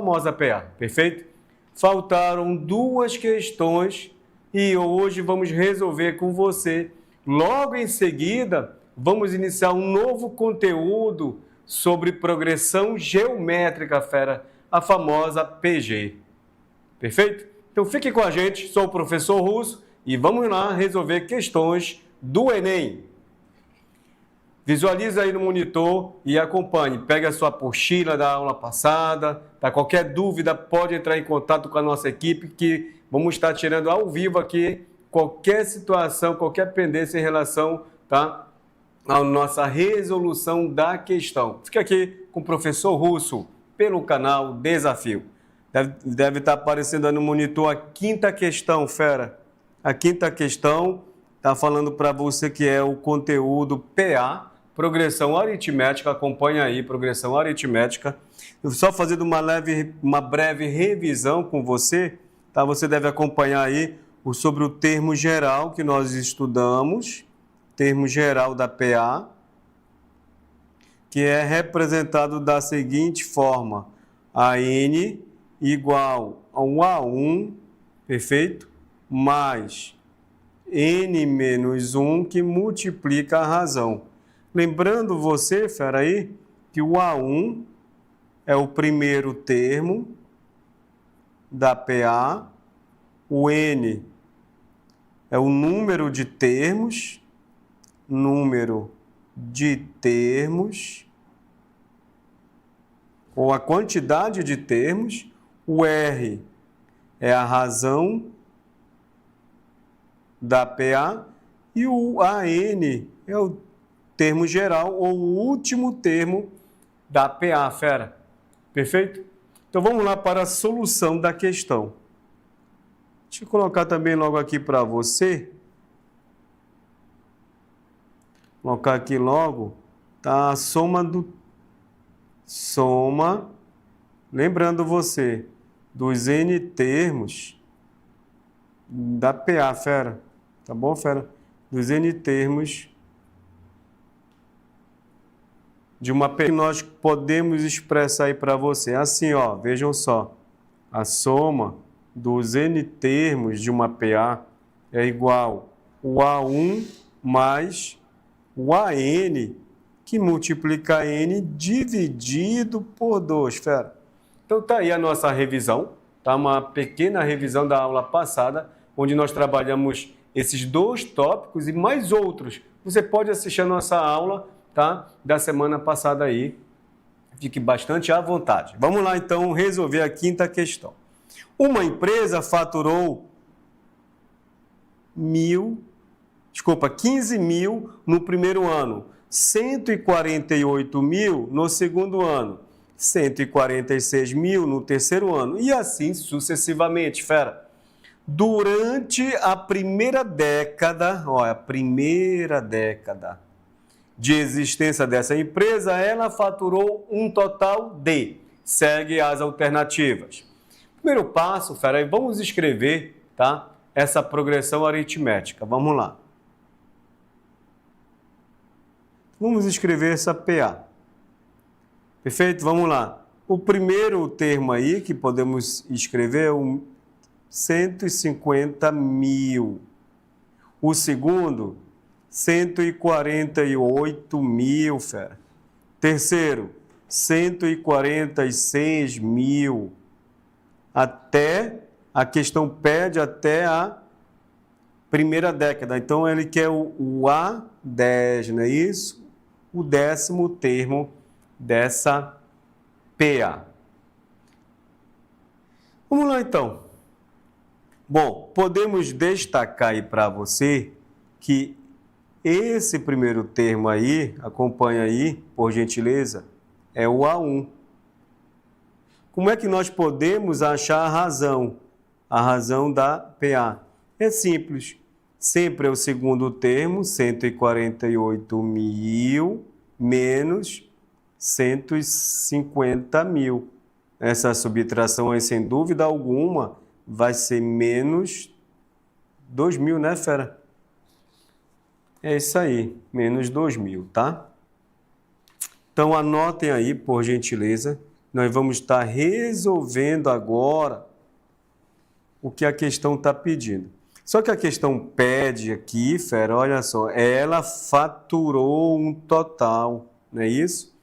famosa PA, perfeito? Faltaram duas questões e hoje vamos resolver com você. Logo em seguida, vamos iniciar um novo conteúdo sobre progressão geométrica, fera, a famosa PG. Perfeito? Então fique com a gente, sou o professor Russo e vamos lá resolver questões do Enem. Visualize aí no monitor e acompanhe. Pegue a sua apostila da aula passada. Tá? Qualquer dúvida, pode entrar em contato com a nossa equipe que vamos estar tirando ao vivo aqui qualquer situação, qualquer pendência em relação, tá, à nossa resolução da questão. Fique aqui com o professor Russo pelo canal Desafio. Deve estar aparecendo aí no monitor a quinta questão, fera. A quinta questão está falando para você que é o conteúdo PA, progressão aritmética. Acompanha aí, progressão aritmética. Eu só fazendo uma breve revisão com você, tá? Você deve acompanhar aí sobre o termo geral que nós estudamos, termo geral da PA, que é representado da seguinte forma: AN igual a um A1, perfeito? Mais N menos 1 que multiplica a razão. Lembrando você, fera aí, que o A1 é o primeiro termo da PA, o N é o número de termos, ou a quantidade de termos, o R é a razão da PA e o AN é o termo geral ou o último termo da PA, fera. Perfeito? Então vamos lá para a solução da questão. Deixa eu colocar também logo aqui para você. Colocar aqui logo, tá? A soma, lembrando você, dos N termos da PA, fera. Tá bom, fera? Dos N termos de uma PA que nós podemos expressar aí para você. Assim, ó, vejam só. A soma dos N termos de uma PA é igual o A1 mais o AN, que multiplica N dividido por 2, fera. Então tá aí a nossa revisão, tá? Uma pequena revisão da aula passada, onde nós trabalhamos esses dois tópicos e mais outros. Você pode assistir a nossa aula, tá, da semana passada aí. Fique bastante à vontade. Vamos lá, então, resolver a quinta questão. Uma empresa faturou 15 mil no primeiro ano, 148 mil no segundo ano, 146 mil no terceiro ano e assim sucessivamente, fera. Durante a primeira década, de existência dessa empresa, ela faturou um total de... Segue as alternativas. Primeiro passo, fera, vamos escrever, tá, essa progressão aritmética. Vamos lá. Vamos escrever essa PA. Perfeito? Vamos lá. O primeiro termo aí que podemos escrever é o 150 mil. O segundo, 148 mil, fera. Terceiro, 146 mil. Até, a questão pede até a primeira década. Então, ele quer o A10, não é isso? O 10º termo dessa PA. Vamos lá, então. Bom, podemos destacar aí para você que esse primeiro termo aí, acompanha aí, por gentileza, é o A1. Como é que nós podemos achar a razão da PA? É simples. Sempre é o segundo termo, 148 mil menos 150 mil. Essa subtração aí, sem dúvida alguma, vai ser menos 2 mil, né, fera? É isso aí, menos 2 mil, tá? Então, anotem aí, por gentileza, nós vamos estar resolvendo agora o que a questão está pedindo. Só que a questão pede aqui, fera, olha só, ela faturou um total, não é isso?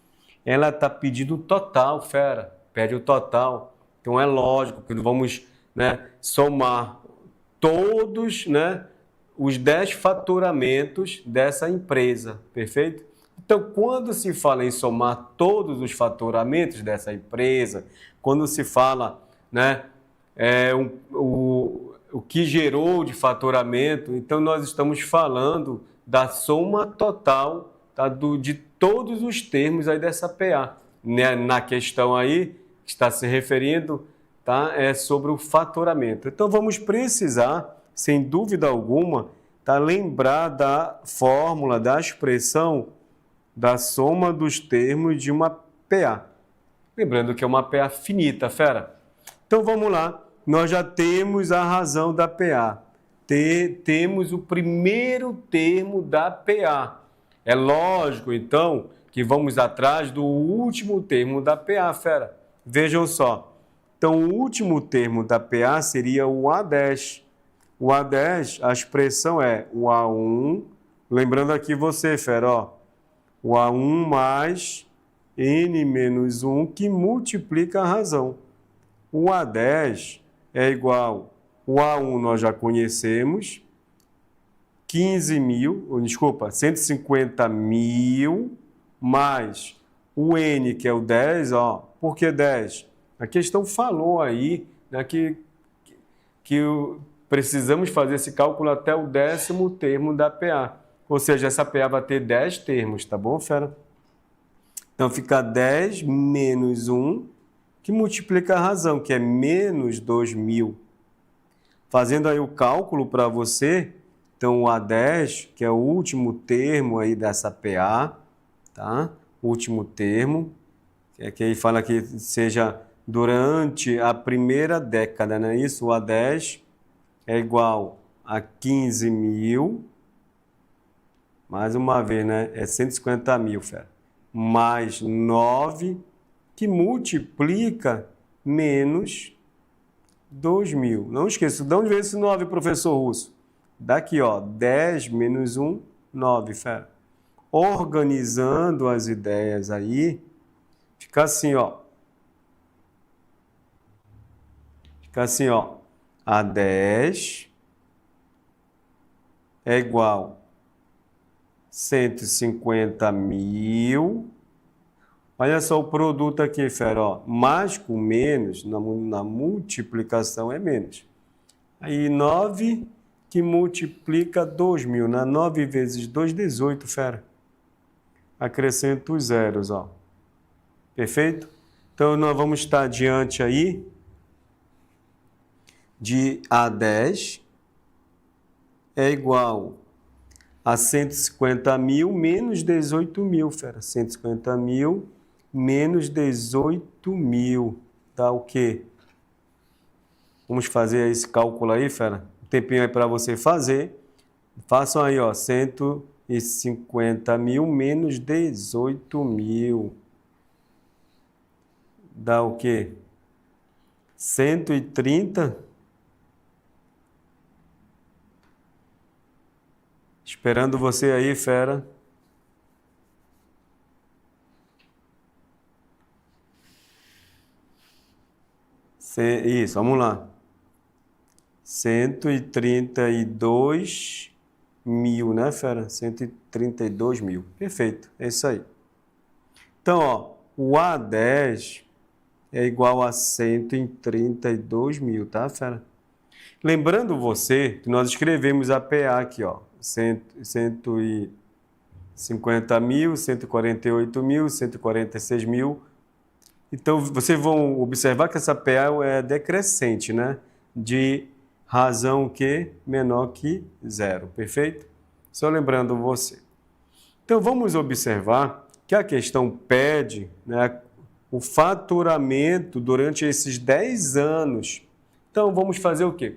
Ela está pedindo o total, fera, pede o total. Então é lógico que vamos, né, somar todos, né, os 10 faturamentos dessa empresa, perfeito? Então, quando se fala em somar todos os faturamentos dessa empresa, quando se fala, né, o que gerou de faturamento, então nós estamos falando da soma total, tá, de todos os termos aí dessa PA. Né? Na questão aí, que está se referindo, tá, é sobre o faturamento. Então vamos precisar, sem dúvida alguma, tá, lembrar da fórmula, da expressão da soma dos termos de uma PA. Lembrando que é uma PA finita, fera. Então vamos lá. Nós já temos a razão da PA. Temos o primeiro termo da PA. É lógico, então, que vamos atrás do último termo da PA, fera. Vejam só. Então, o último termo da PA seria o A10. O A10, a expressão é o A1. Lembrando aqui você, fera, ó. O A1 mais N menos 1 que multiplica a razão. O A10 é igual, o A1 nós já conhecemos, 150 mil, mais o N, que é o 10, ó, por que 10? A questão falou aí, né, que precisamos fazer esse cálculo até o 10º termo da PA, ou seja, essa PA vai ter 10 termos, tá bom, fera? Então fica 10 menos 1, que multiplica a razão, que é menos 2.000. Fazendo aí o cálculo para você, então o A10, que é o último termo aí dessa PA, tá? Último termo, que aí fala que seja durante a primeira década, não é isso? O A10 é igual a 15.000, mais uma vez, né? É 150 mil, fera. Mais 9, que multiplica menos 2.000. Não esqueça, de onde veio esse 9, professor Russo? Daqui, ó, 10 menos 1, 9, fera. Organizando as ideias aí, fica assim, ó. Fica assim, ó. A 10 é igual a 150 mil. Olha só o produto aqui, fera, ó. Mais com menos, na multiplicação é menos. Aí 9 que multiplica 2.000, né? 9 vezes 2, 18, fera. Acrescento os zeros, ó. Perfeito? Então nós vamos estar diante aí de A10 é igual a 150 mil menos 18 mil, fera. 150 mil menos 18 mil, dá o quê? Vamos fazer esse cálculo aí, fera. Um tempinho aí para você fazer. Façam aí, ó, 150 mil menos 18 mil. Dá o quê? 130. Esperando você aí, fera. Isso, vamos lá. 132 mil, né, fera? 132 mil. Perfeito, é isso aí. Então, ó, o A10 é igual a 132 mil, tá, fera? Lembrando você que nós escrevemos a PA aqui, ó. 150 mil, 148 mil, 146 mil. Então, vocês vão observar que essa PA é decrescente, né? De razão que menor que zero, perfeito? Só lembrando você. Então, vamos observar que a questão pede, né, o faturamento durante esses 10 anos. Então, vamos fazer o quê?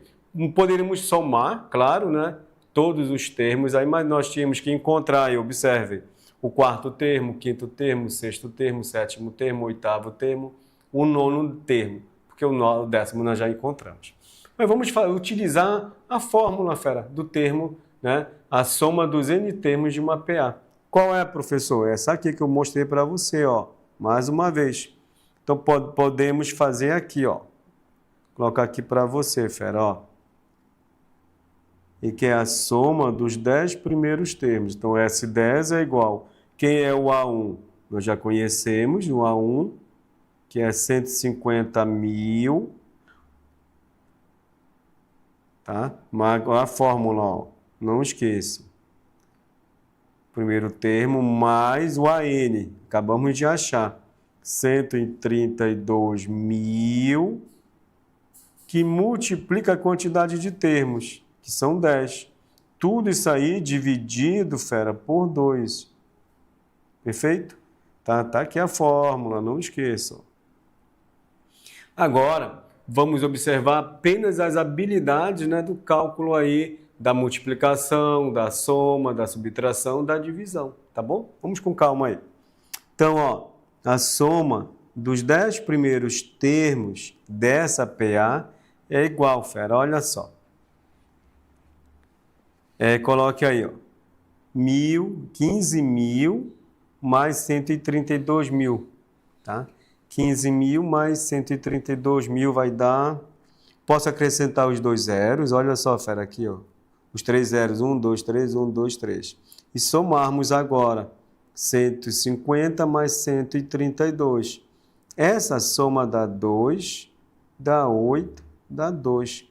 Poderíamos somar, claro, né, todos os termos, aí, mas nós tínhamos que encontrar, e observe, o quarto termo, quinto termo, sexto termo, sétimo termo, oitavo termo, o nono termo, porque o décimo nós já encontramos. Mas vamos utilizar a fórmula, fera, do termo, né? A soma dos N termos de uma PA. Qual é, professor? Essa aqui que eu mostrei para você, ó, mais uma vez. Então, podemos fazer aqui, ó. Colocar aqui para você, fera, ó. E que é a soma dos 10 primeiros termos. Então, S10 é igual. Quem é o A1? Nós já conhecemos o A1, que é 150 mil. Tá? Mas a fórmula, ó, não esqueça. Primeiro termo mais o AN. Acabamos de achar. 132 mil, que multiplica a quantidade de termos, que são 10. Tudo isso aí dividido, fera, por 2. Perfeito? Tá aqui a fórmula, não esqueçam. Agora, vamos observar apenas as habilidades, né, do cálculo aí, da multiplicação, da soma, da subtração, da divisão, tá bom? Vamos com calma aí. Então, ó, a soma dos 10 primeiros termos dessa PA é igual, fera, olha só. Coloque aí, ó, 15 mil mais 132 mil, tá? 15 mil mais 132 mil vai dar... Posso acrescentar os 2 zeros, olha só, fera, aqui, ó. Os 3 zeros, 1, 2, 3, 1, 2, 3. E somarmos agora 150 mais 132. Essa soma dá 2, dá 8, dá 2.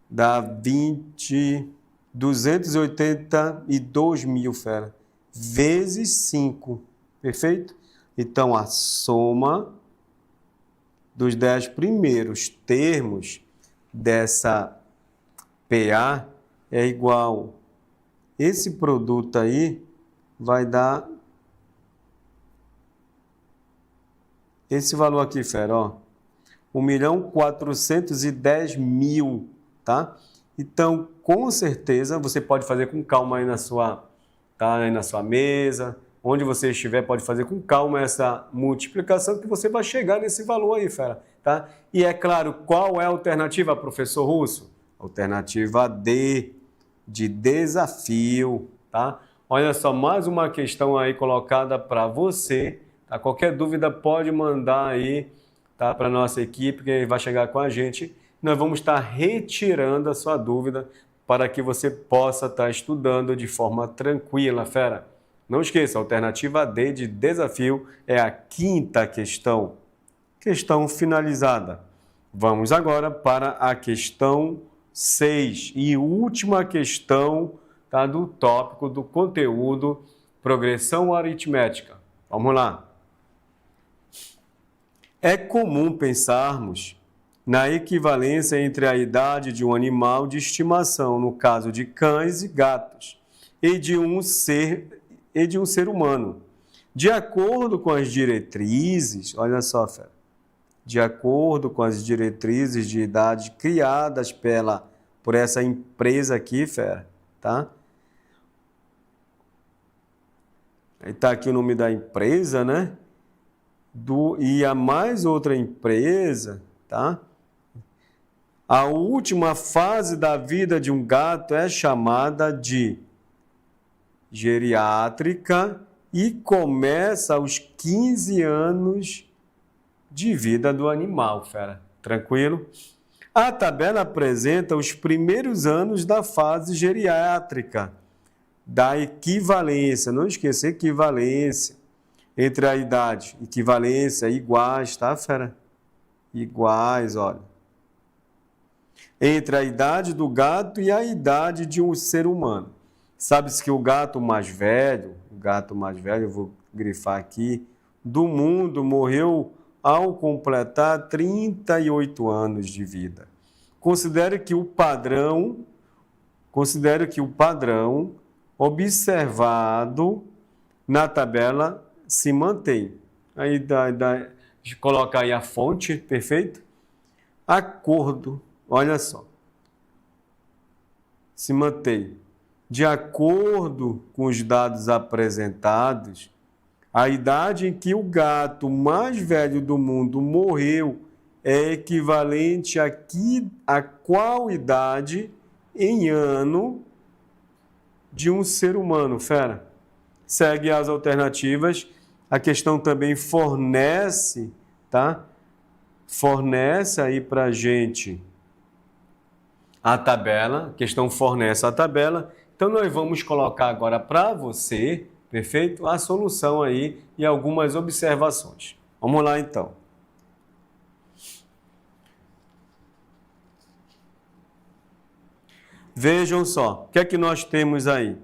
Dá 282 mil, fera, vezes 5, perfeito? Então, a soma dos 10 primeiros termos dessa PA é igual. Esse produto aí vai dar esse valor aqui, fera, ó, 1.410.000, tá? Então, com certeza, você pode fazer com calma aí na sua, tá? Aí na sua mesa, onde você estiver, pode fazer com calma essa multiplicação que você vai chegar nesse valor aí, fera, tá? E é claro, qual é a alternativa, professor Russo? Alternativa D, de desafio, tá? Olha só, mais uma questão aí colocada para você, tá? Qualquer dúvida pode mandar aí, tá? Para a nossa equipe, que vai chegar com a gente. Nós vamos estar retirando a sua dúvida para que você possa estar estudando de forma tranquila, fera. Não esqueça, a alternativa D de desafio é a quinta questão. Questão finalizada. Vamos agora para a questão 6 e última questão, tá, do tópico do conteúdo progressão aritmética. Vamos lá. É comum pensarmos na equivalência entre a idade de um animal de estimação, no caso de cães e gatos, e de um ser humano. De acordo com as diretrizes, olha só, fera, de acordo com as diretrizes de idade criadas por essa empresa aqui, fera, tá? Aí tá aqui o nome da empresa, né? E a mais outra empresa, tá? A última fase da vida de um gato é chamada de geriátrica e começa aos 15 anos de vida do animal, fera. Tranquilo? A tabela apresenta os primeiros anos da fase geriátrica, da equivalência. Não esqueça, equivalência entre a idade. Equivalência, iguais, tá, fera? Iguais, olha. Entre a idade do gato e a idade de um ser humano. Sabe-se que o gato mais velho, eu vou grifar aqui, do mundo morreu ao completar 38 anos de vida. Considere que o padrão observado na tabela se mantém. Aí coloca aí a fonte, perfeito? Acordo, olha só. Se mantém. De acordo com os dados apresentados, A idade em que o gato mais velho do mundo morreu é equivalente a qual idade em ano de um ser humano, fera? Segue as alternativas. A questão também fornece, tá? Fornece aí para a gente a tabela. A questão fornece a tabela. Então, nós vamos colocar agora para você, perfeito? A solução aí e algumas observações. Vamos lá, então. Vejam só, o que é que nós temos aí?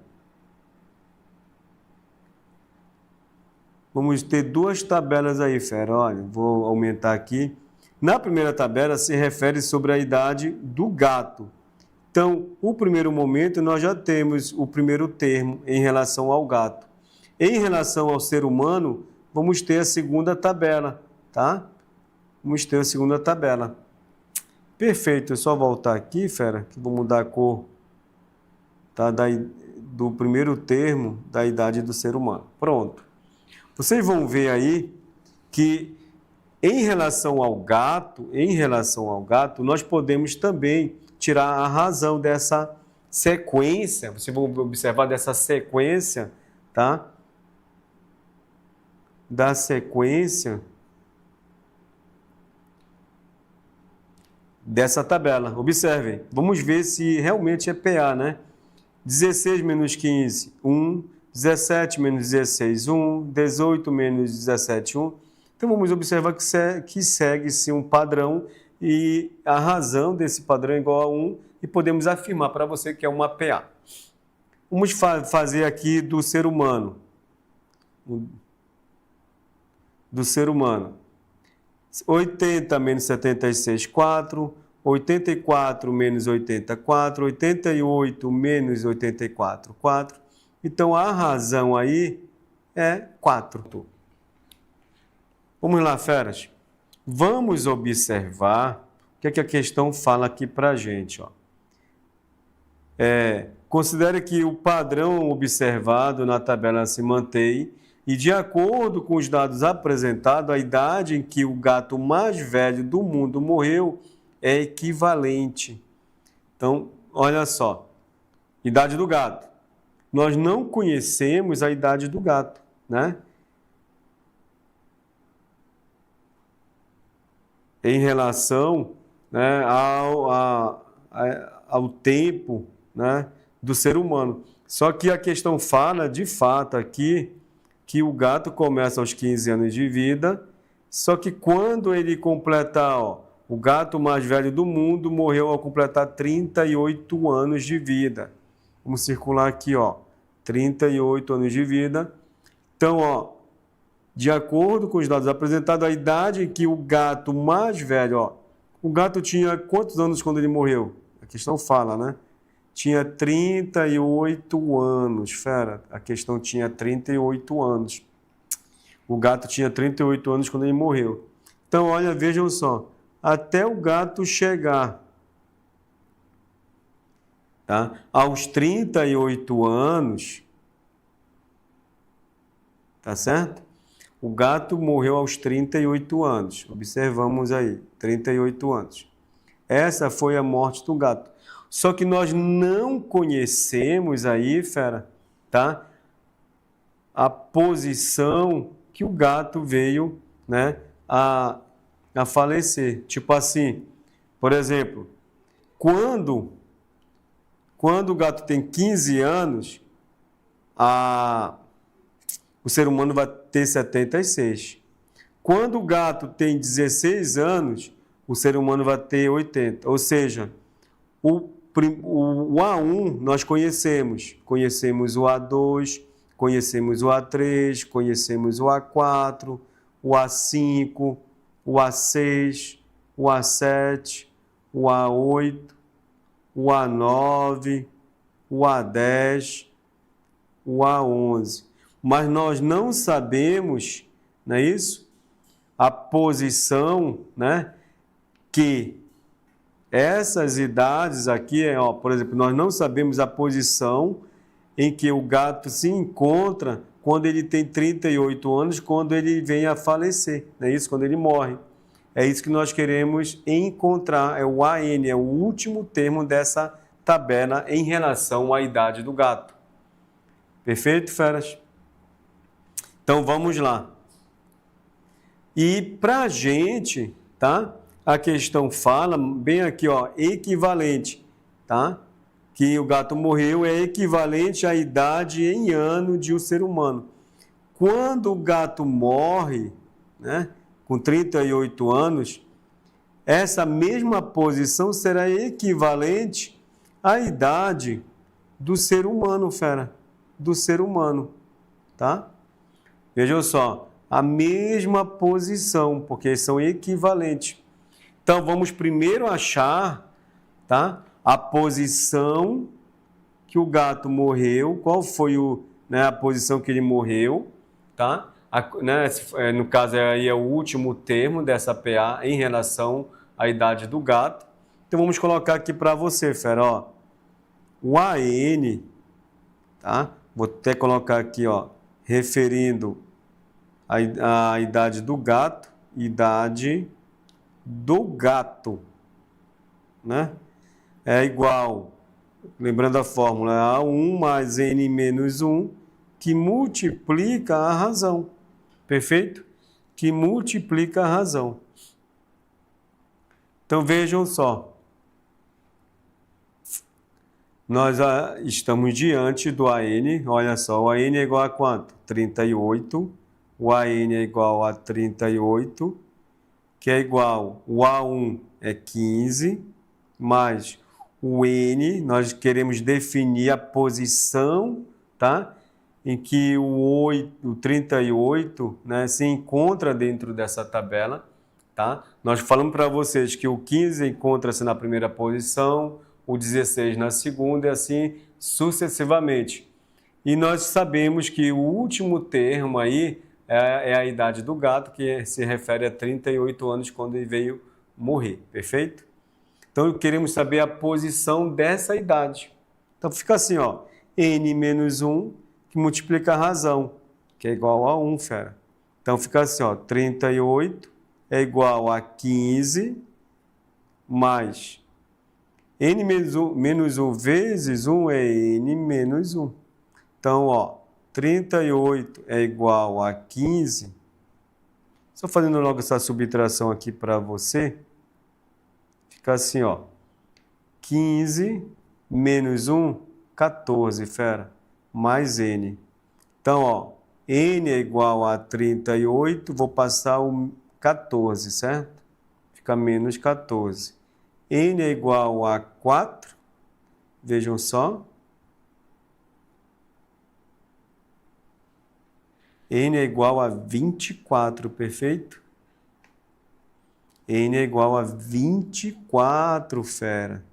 Vamos ter duas tabelas aí, fera. Olha, vou aumentar aqui. Na primeira tabela se refere sobre a idade do gato. Então, o primeiro momento, nós já temos o primeiro termo em relação ao gato. Em relação ao ser humano, vamos ter a segunda tabela, tá? Vamos ter a segunda tabela. Perfeito, é só voltar aqui, fera, que vou mudar a cor, tá? Do primeiro termo da idade do ser humano. Pronto. Vocês vão ver aí que em relação ao gato, nós podemos também tirar a razão dessa sequência. Vocês vão observar dessa sequência, tá? Da sequência dessa tabela. Observem. Vamos ver se realmente é PA, né? 16 menos 15, 1. 17 menos 16, 1. 18 menos 17, 1. Então, vamos observar que segue-se um padrão e a razão desse padrão é igual a 1 e podemos afirmar para você que é uma PA. Vamos fazer aqui do ser humano. Do ser humano. 80 menos 76, 4. 84 menos 84. 88 menos 84, 4. Então, a razão aí é 4. Vamos lá, feras. Vamos observar o que é que a questão fala aqui para a gente. Ó. Considere que o padrão observado na tabela se mantém e, de acordo com os dados apresentados, a idade em que o gato mais velho do mundo morreu é equivalente. Então, olha só. Idade do gato. Nós não conhecemos a idade do gato, né? Em relação, né, ao tempo, né, do ser humano. Só que a questão fala, de fato, aqui, que o gato começa aos 15 anos de vida, só que quando ele completar, ó, o gato mais velho do mundo morreu ao completar 38 anos de vida. Vamos circular aqui, ó, 38 anos de vida. Então, ó, de acordo com os dados apresentados, a idade em que o gato mais velho, ó, o gato tinha quantos anos quando ele morreu? A questão fala, né? Tinha 38 anos, fera. A questão tinha 38 anos. O gato tinha 38 anos quando ele morreu. Então, olha, vejam só. Até o gato chegar, tá, aos 38 anos, tá certo? O gato morreu aos 38 anos. Observamos aí, 38 anos. Essa foi a morte do gato. Só que nós não conhecemos aí, fera, tá? A posição que o gato veio, né, a falecer. Tipo assim, por exemplo, quando o gato tem 15 anos, o ser humano vai ter 76. Quando o gato tem 16 anos, o ser humano vai ter 80. Ou seja, o A1 nós conhecemos. Conhecemos o A2, conhecemos o A3, conhecemos o A4, o A5, o A6, o A7, o A8, o A9, o A10, o A11. Mas nós não sabemos, não é isso? A posição, né? Que essas idades aqui, ó, por exemplo, nós não sabemos a posição em que o gato se encontra quando ele tem 38 anos, quando ele vem a falecer, não é isso? Quando ele morre. É isso que nós queremos encontrar, é o AN, é o último termo dessa tabela em relação à idade do gato. Perfeito, feras? Então, vamos lá. E para a gente, tá? A questão fala, bem aqui, ó, equivalente, tá? Que o gato morreu é equivalente à idade em ano de um ser humano. Quando o gato morre, né, com 38 anos, essa mesma posição será equivalente à idade do ser humano, fera, do ser humano, tá? Vejam só, a mesma posição, porque são equivalentes. Então, vamos primeiro achar, tá, a posição que o gato morreu, qual foi a posição que ele morreu, tá? No caso, aí é o último termo dessa PA em relação à idade do gato. Então, vamos colocar aqui para você, fera, ó, o AN, tá? Vou até colocar aqui, ó, referindo a idade do gato, né? É igual, lembrando a fórmula, A1 mais N menos 1, que multiplica a razão. Perfeito? Que multiplica a razão. Então, vejam só. Nós estamos diante do AN. Olha só, o AN é igual a quanto? 38. O AN é igual a 38, que é igual, o A1 é 15, mais o N, nós queremos definir a posição, tá? Em que o 38, né, se encontra dentro dessa tabela, tá? Nós falamos para vocês que o 15 encontra-se na primeira posição, o 16 na segunda e assim sucessivamente. E nós sabemos que o último termo aí é a idade do gato, que se refere a 38 anos quando ele veio morrer, perfeito? Então, queremos saber a posição dessa idade. Então, fica assim, ó, N menos 1, que multiplica a razão, que é igual a 1, fera. Então, fica assim, ó, 38 é igual a 15, mais N menos 1 vezes 1 é N menos 1. Então, ó, 38 é igual a 15. Só fazendo logo essa subtração aqui para você. Fica assim, ó. 15 menos 1, 14, fera. Mais N. Então, ó, N é igual a 38, vou passar o 14, certo? Fica menos 14. N é igual a 4. Vejam só. N é igual a 24, perfeito? N é igual a 24, fera.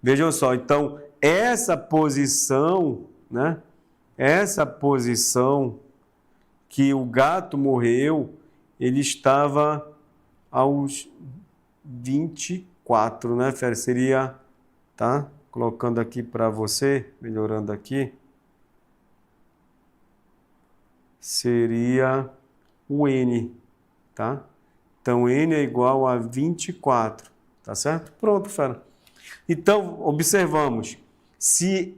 Vejam só, então, essa posição, né? Essa posição que o gato morreu, ele estava aos 24, né, fera? Seria, tá? Colocando aqui para você, melhorando aqui. Seria o N, tá? Então, N é igual a 24, tá certo? Pronto, fera. Então, observamos, se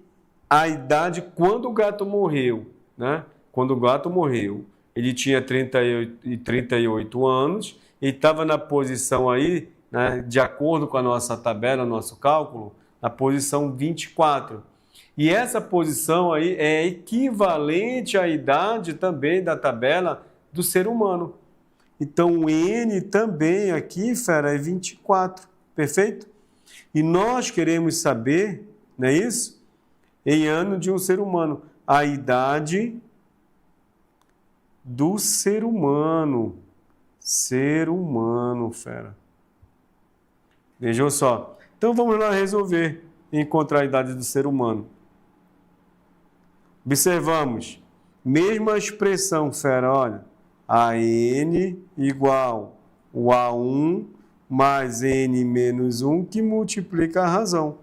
a idade, quando o gato morreu, né? Quando o gato morreu, ele tinha 38 anos e estava na posição aí, né, de acordo com a nossa tabela, nosso cálculo, na posição 24. E essa posição aí é equivalente à idade também da tabela do ser humano. Então, o N também aqui, fera, é 24, perfeito? E nós queremos saber, não é isso? Em ano de um ser humano, a idade do ser humano. Ser humano, fera. Vejam só. Então, vamos lá resolver e encontrar a idade do ser humano. Observamos, mesma expressão, fera, olha, AN igual o A1 mais N menos 1, que multiplica a razão.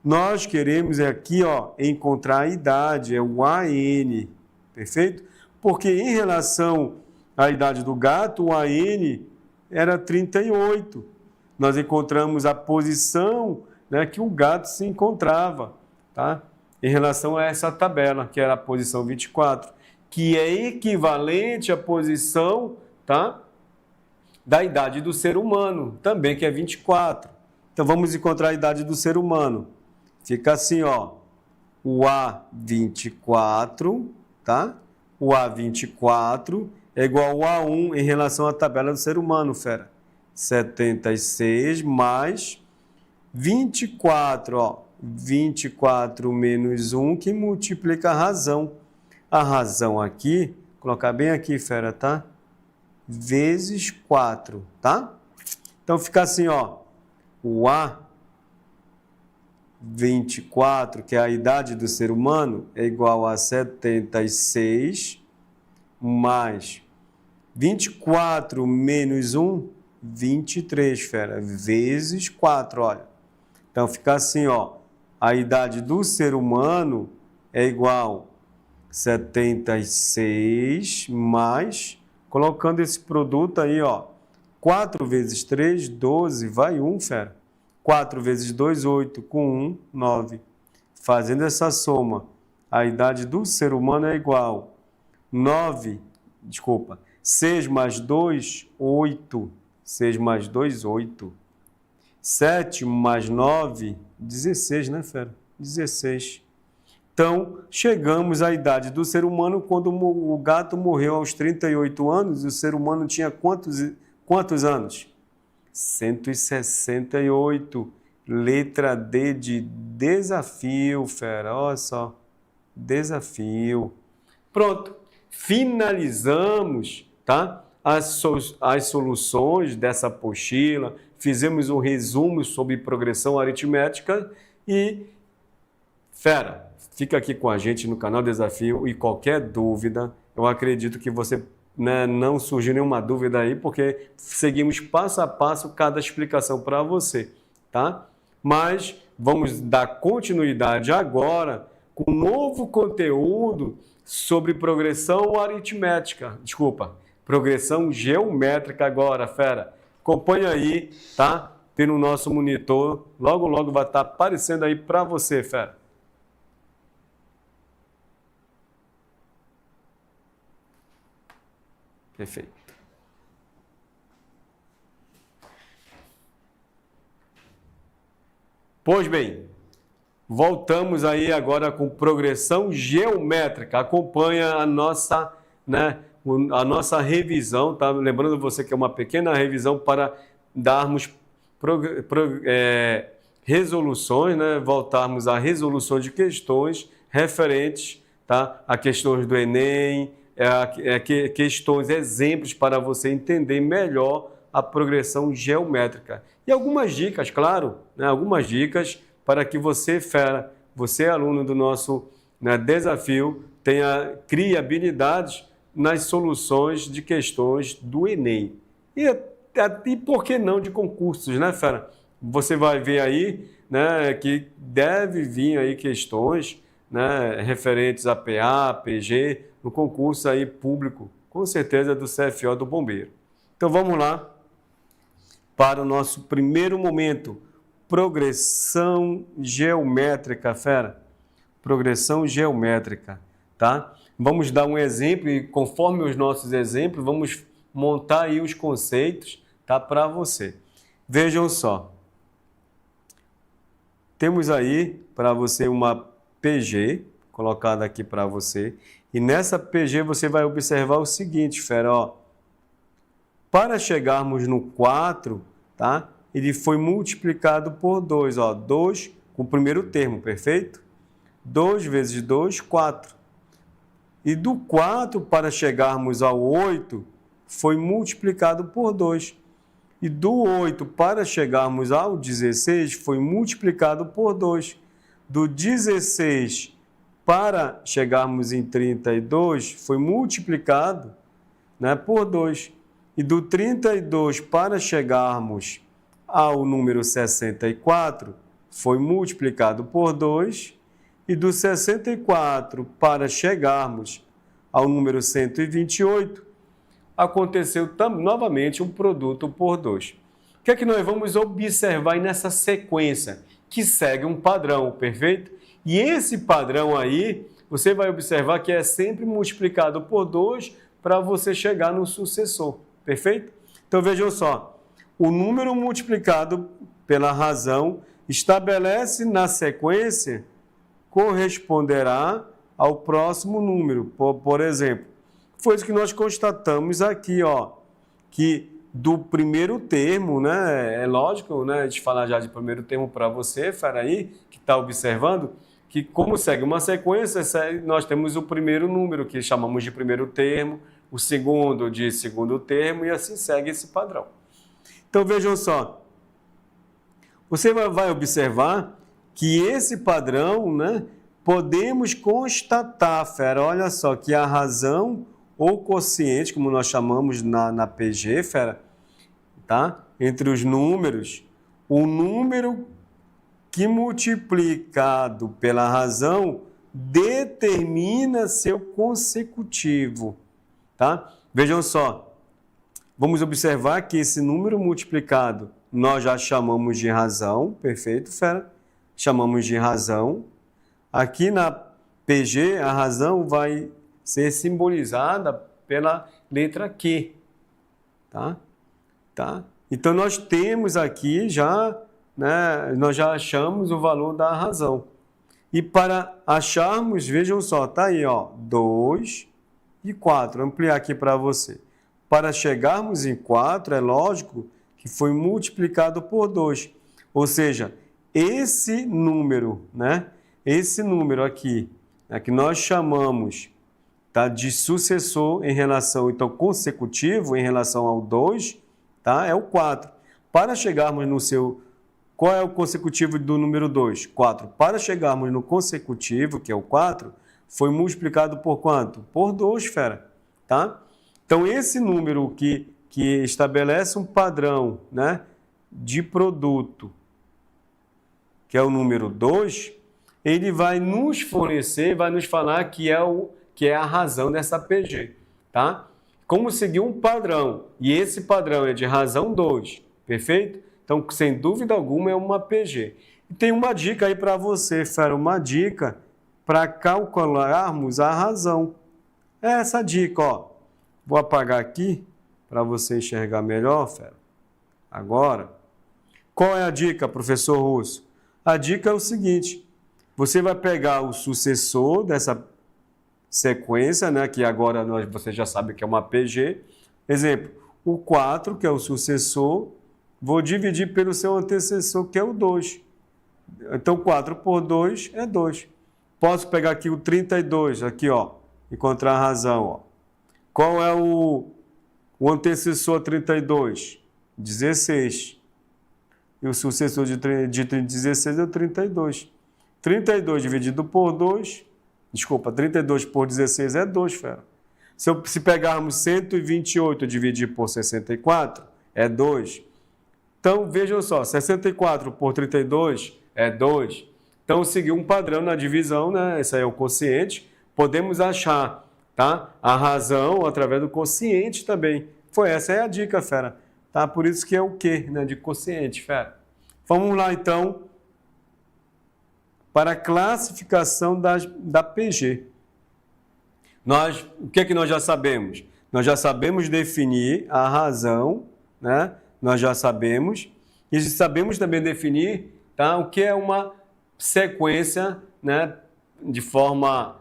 Nós queremos aqui, ó, encontrar a idade, é o AN, perfeito? Porque em relação à idade do gato, o AN era 38. Nós encontramos a posição, né, que o gato se encontrava, tá? Em relação a essa tabela, que era a posição 24, que é equivalente à posição, tá, da idade do ser humano, também que é 24. Então vamos encontrar a idade do ser humano. Fica assim, ó, o A24, tá? O A24 é igual ao A1 em relação à tabela do ser humano, fera. 76 mais 24, ó. 24 menos 1 que multiplica a razão. A razão aqui, vou colocar bem aqui, fera, tá? Vezes 4, tá? Então fica assim, ó. O A24, que é a idade do ser humano, é igual a 76 mais 24 menos 1, 23, fera, vezes 4, olha. Então fica assim, ó. A idade do ser humano é igual a 76 mais, colocando esse produto aí, ó. 4 vezes 3, 12, vai 1, fera. 4 vezes 2, 8, com 1, 9. Fazendo essa soma, a idade do ser humano é igual a 6 mais 2, 8. 6 mais 2, 8. 7 mais 9, 16, né, fera? 16. Então, chegamos à idade do ser humano quando o gato morreu aos 38 anos. O ser humano tinha quantos anos? 168. Letra D de desafio, fera. Olha só. Desafio. Pronto. Finalizamos, tá? As soluções dessa apostila. Fizemos um resumo sobre progressão aritmética e, fera, fica aqui com a gente no canal Desafio e qualquer dúvida, eu acredito que você, né, não surgiu nenhuma dúvida aí, porque seguimos passo a passo cada explicação para você, tá? Mas vamos dar continuidade agora com um novo conteúdo sobre progressão aritmética, progressão geométrica agora, fera. Acompanha aí, tá? Pelo nosso monitor. Logo, logo vai estar aparecendo aí para você, fera. Perfeito. Pois bem, voltamos aí agora com progressão geométrica. Acompanha a nossa, né, a nossa revisão, tá? Lembrando você que é uma pequena revisão para darmos resoluções, né? Voltarmos a resoluções de questões referentes, tá? A questões do Enem, questões, exemplos para você entender melhor a progressão geométrica. E algumas dicas, claro, né? Algumas dicas para que você, fera, você aluno do nosso, né, desafio, crie habilidades nas soluções de questões do Enem. E por que não de concursos, né, fera? Você vai ver aí, né, que deve vir aí questões, né, referentes a PA, PG, no concurso aí público, com certeza do CFO do Bombeiro. Então vamos lá para o nosso primeiro momento, progressão geométrica, fera. Progressão geométrica, tá? Vamos dar um exemplo e conforme os nossos exemplos, vamos montar aí os conceitos, tá, para você. Vejam só. Temos aí para você uma PG colocada aqui para você. E nessa PG você vai observar o seguinte, fera, ó. Para chegarmos no 4, tá? Ele foi multiplicado por 2, ó. 2 com o primeiro termo, perfeito? 2 vezes 2, 4. E do 4 para chegarmos ao 8, foi multiplicado por 2. E do 8 para chegarmos ao 16, foi multiplicado por 2. Do 16 para chegarmos em 32, foi multiplicado, né, por 2. E do 32 para chegarmos ao número 64, foi multiplicado por 2, e do 64 para chegarmos ao número 128, aconteceu novamente um produto por 2. O que é que nós vamos observar nessa sequência? Que segue um padrão, perfeito? E esse padrão aí, você vai observar que é sempre multiplicado por 2 para você chegar no sucessor, perfeito? Então vejam só, o número multiplicado pela razão estabelece na sequência, corresponderá ao próximo número. Por exemplo, foi isso que nós constatamos aqui, ó, que do primeiro termo, né, é lógico, né, a gente falar já de primeiro termo para você, fera aí, que está observando, que como segue uma sequência, nós temos o primeiro número, que chamamos de primeiro termo, o segundo de segundo termo, e assim segue esse padrão. Então vejam só, você vai observar que esse padrão, né, podemos constatar, fera, olha só, que a razão ou quociente, como nós chamamos na PG, fera, tá? Entre os números, o número que multiplicado pela razão determina seu consecutivo, tá? Vejam só, vamos observar que esse número multiplicado nós já chamamos de razão, perfeito, fera? Chamamos de razão. Aqui na PG, a razão vai ser simbolizada pela letra Q, tá? Então, nós temos aqui já, né, nós já achamos o valor da razão. E para acharmos, vejam só, tá aí, ó, 2 e 4. Vou ampliar aqui para você. Para chegarmos em 4, é lógico que foi multiplicado por 2. Ou seja, esse número, né? Esse número aqui, né, que nós chamamos, tá, de sucessor em relação, então, consecutivo em relação ao 2, tá, é o 4. Para chegarmos no seu... Qual é o consecutivo do número 2? 4. Para chegarmos no consecutivo, que é o 4, foi multiplicado por quanto? Por 2, fera. Tá? Então, esse número que estabelece um padrão, né, de produto, que é o número 2, ele vai nos fornecer, vai nos falar que é a razão dessa PG. Tá? Como seguir um padrão, e esse padrão é de razão 2, perfeito? Então, sem dúvida alguma, é uma PG. E tem uma dica aí para você, fera, uma dica para calcularmos a razão. É essa dica, ó. Vou apagar aqui para você enxergar melhor, fera. Agora, qual é a dica, professor Russo? A dica é o seguinte, você vai pegar o sucessor dessa sequência, né, que agora você já sabe que é uma PG. Exemplo, o 4, que é o sucessor, vou dividir pelo seu antecessor, que é o 2. Então, 4 por 2 é 2. Posso pegar aqui o 32, aqui, ó, encontrar a razão, ó. Qual é o antecessor 32? 16. E o sucessor de 16 é o 32. 32 dividido por 2, desculpa, 32 por 16 é 2, fera. Se pegarmos 128 e dividir por 64, é 2. Então, vejam só, 64 por 32 é 2. Então, seguir um padrão na divisão, né? Esse aí é o quociente. Podemos achar, tá, a razão através do quociente também. Essa é a dica, fera. Tá? Por isso que é o Q, né? De quociente, fera. Vamos lá, então, para a classificação da PG. O que é que nós já sabemos? Nós já sabemos definir a razão, né? Nós já sabemos. E sabemos também definir, tá, o que é uma sequência, né, de forma,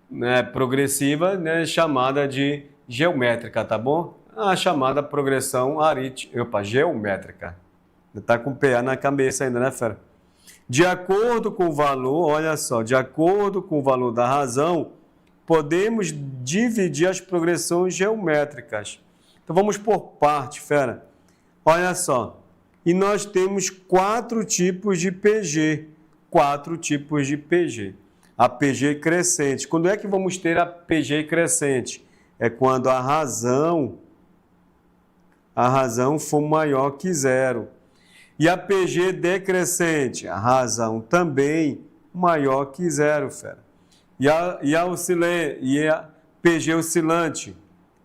né, progressiva, né, chamada de geométrica, tá bom? A chamada progressão geométrica. Está com PA na cabeça ainda, né, fera? De acordo com o valor, olha só, de acordo com o valor da razão, podemos dividir as progressões geométricas. Então, vamos por parte, fera. Olha só, e nós temos 4 tipos de PG. 4 tipos de PG. A PG crescente. Quando é que vamos ter a PG crescente? É quando a razão for maior que 0. E a PG decrescente, a razão também maior que zero, fera. E a PG oscilante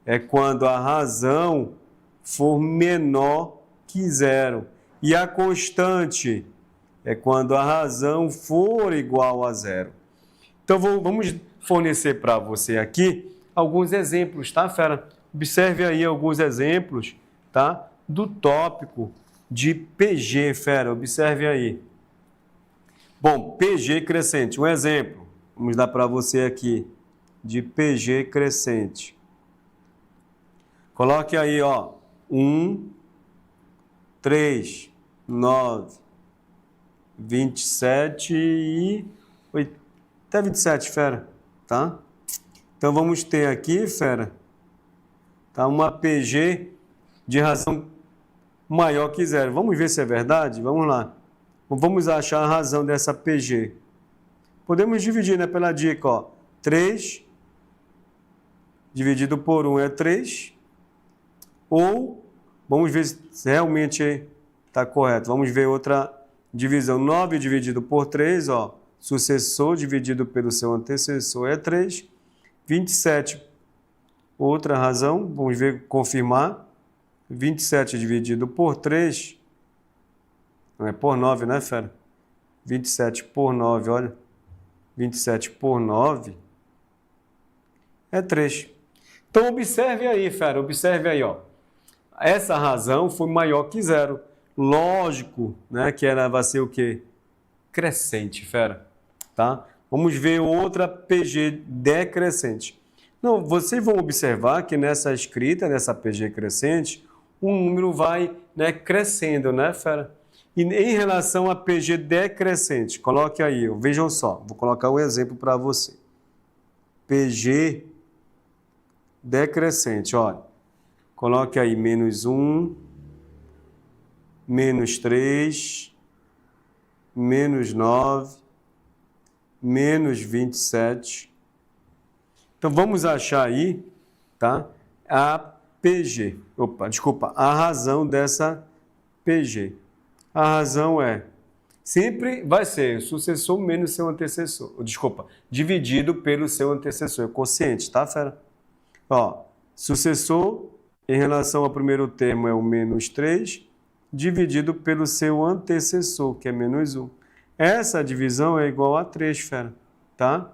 é quando a razão for menor que zero. E a constante é quando a razão for igual a zero. Então, vamos fornecer para você aqui alguns exemplos, tá, fera? Observe aí alguns exemplos, tá? Do tópico de PG, fera. Observe aí. Bom, PG crescente. Um exemplo. Vamos dar para você aqui de PG crescente. Coloque aí, ó. 1, 3, 9, 27 e 8, até 27, fera, tá? Então, vamos ter aqui, fera, tá? Uma PG de razão maior que zero. Vamos ver se é verdade? Vamos lá. Vamos achar a razão dessa PG. Podemos dividir, né, pela dica, ó. 3 dividido por 1 é 3. Ou, vamos ver se realmente está correto. Vamos ver outra divisão. 9 dividido por 3, ó. Sucessor dividido pelo seu antecessor é 3. 27, outra razão. Vamos ver, confirmar. 27 dividido por 3, não é por 9, né, fera? 27 por 9, olha. 27 por 9 é 3. Então, observe aí, fera. Observe aí, ó. Essa razão foi maior que zero. Lógico, né, que ela vai ser o quê? Crescente, fera. Tá? Vamos ver outra PG decrescente. Não, vocês vão observar que nessa escrita, nessa PG crescente, o número vai, né, crescendo, né, fera? E em relação a PG decrescente, coloque aí, vejam só, vou colocar um exemplo para você. PG decrescente, olha. Coloque aí menos 1, menos 3, menos 9, menos 27. Então, vamos achar aí, tá? A PG. A razão dessa PG. A razão sempre vai ser o sucessor menos seu antecessor. Dividido pelo seu antecessor. É quociente, tá, fera? Ó, sucessor em relação ao primeiro termo é o menos 3, dividido pelo seu antecessor, que é menos 1. Essa divisão é igual a 3, fera, tá?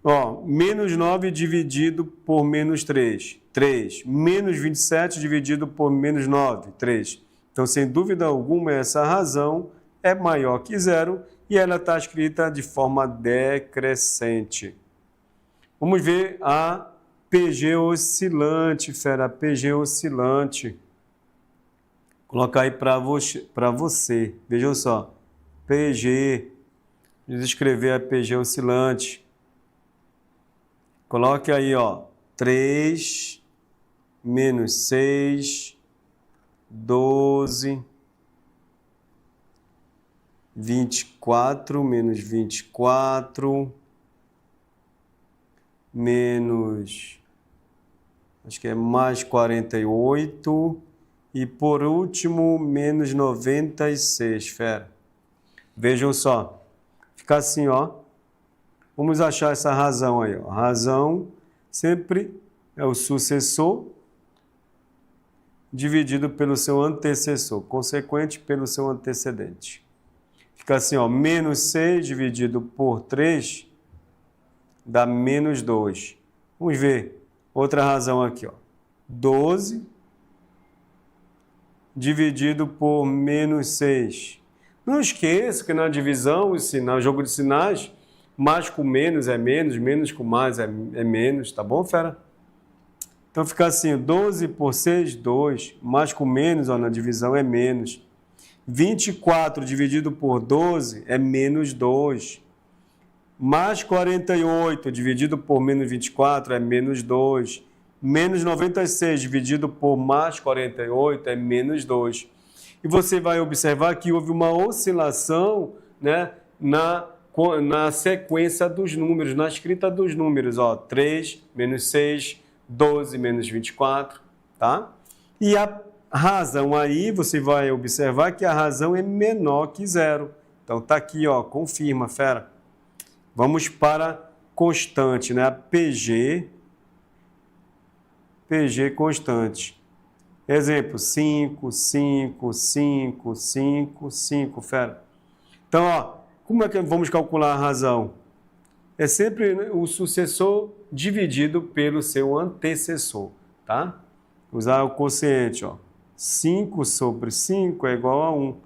Ó, menos 9 dividido por menos 3, 3. Menos 27 dividido por menos 9, 3. Então, sem dúvida alguma, essa razão é maior que zero e ela está escrita de forma decrescente. Vamos ver a PG oscilante, fera, PG oscilante. Colocar aí para você. Vejam só. PG. Vamos escrever a PG oscilante. Coloque aí, ó. 3 menos 6, 12, 24 menos 24, menos, acho que é mais 48, e por último, menos 96, fera. Vejam só, fica assim, ó. Vamos achar essa razão aí, ó. A razão sempre é o sucessor dividido pelo seu antecessor, consequente pelo seu antecedente. Fica assim, ó, menos 6 dividido por 3 dá menos 2. Vamos ver outra razão aqui, ó. 12 dividido por menos 6. Não esqueça que na divisão, no jogo de sinais, mais com menos é menos, menos com mais é menos, tá bom, fera? Então fica assim, 12 por 6, 2, mais com menos, ó, na divisão é menos. 24 dividido por 12 é menos 2. Mais 48 dividido por menos 24 é menos 2. Menos 96 dividido por mais 48 é menos 2. E você vai observar que houve uma oscilação, né, na sequência dos números, na escrita dos números. Ó, 3, menos 6, 12, menos 24. Tá? E A razão aí, você vai observar que a razão é menor que zero. Então, está aqui, ó, confirma, fera. Vamos para constante, né? A PG constante. Exemplo, 5, 5, 5, 5, 5, fera. Então, ó, como é que vamos calcular a razão? É sempre o sucessor dividido pelo seu antecessor, tá? Usar o quociente, ó. 5 sobre 5 é igual a 1.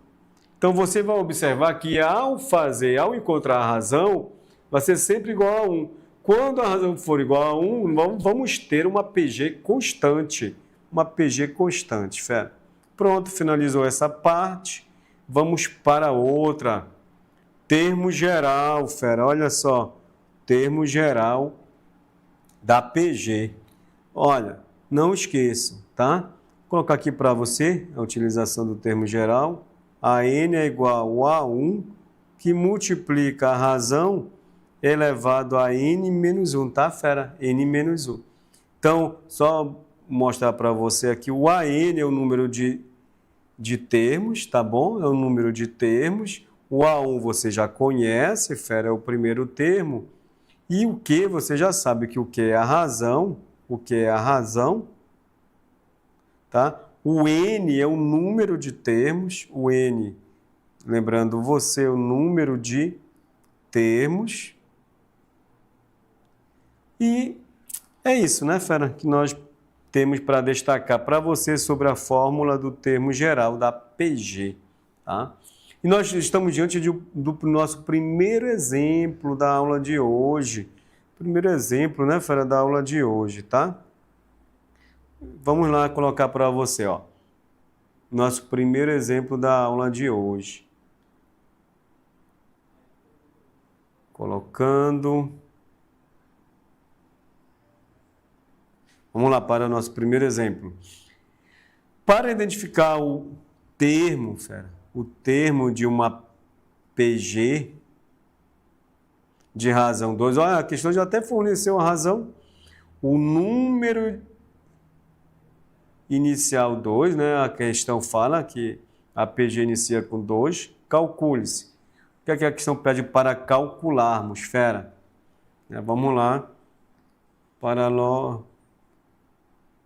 Então, você vai observar que ao encontrar a razão, vai ser sempre igual a 1. Quando a razão for igual a 1, vamos ter uma PG constante. Uma PG constante, fera. Pronto, finalizou essa parte. Vamos para outra. Termo geral, fera. Olha só. Termo geral da PG. Olha, não esqueçam, tá? Vou colocar aqui para você a utilização do termo geral. A N é igual a 1, que multiplica a razão elevado a N menos 1, tá, fera? N menos 1. Então, só mostrar para você aqui, o AN é o número de termos, tá bom? É o número de termos. O A1 você já conhece, fera, é o primeiro termo. E o Q, você já sabe que o Q é a razão. O Q é a razão, tá? O N é o número de termos. O N, lembrando você, é o número de termos. E é isso, né, fera, que nós temos para destacar para você sobre a fórmula do termo geral da PG, tá? E nós estamos diante do nosso primeiro exemplo da aula de hoje. Primeiro exemplo, né, fera, da aula de hoje, tá? Vamos lá colocar para você, ó. Nosso primeiro exemplo da aula de hoje. Colocando. Vamos lá para o nosso primeiro exemplo. Para identificar o termo, fera, o termo de uma PG de razão 2, olha, a questão já até forneceu a razão. O número inicial 2, né? A questão fala que a PG inicia com 2, calcule-se. O que é que a questão pede para calcularmos, fera? Vamos lá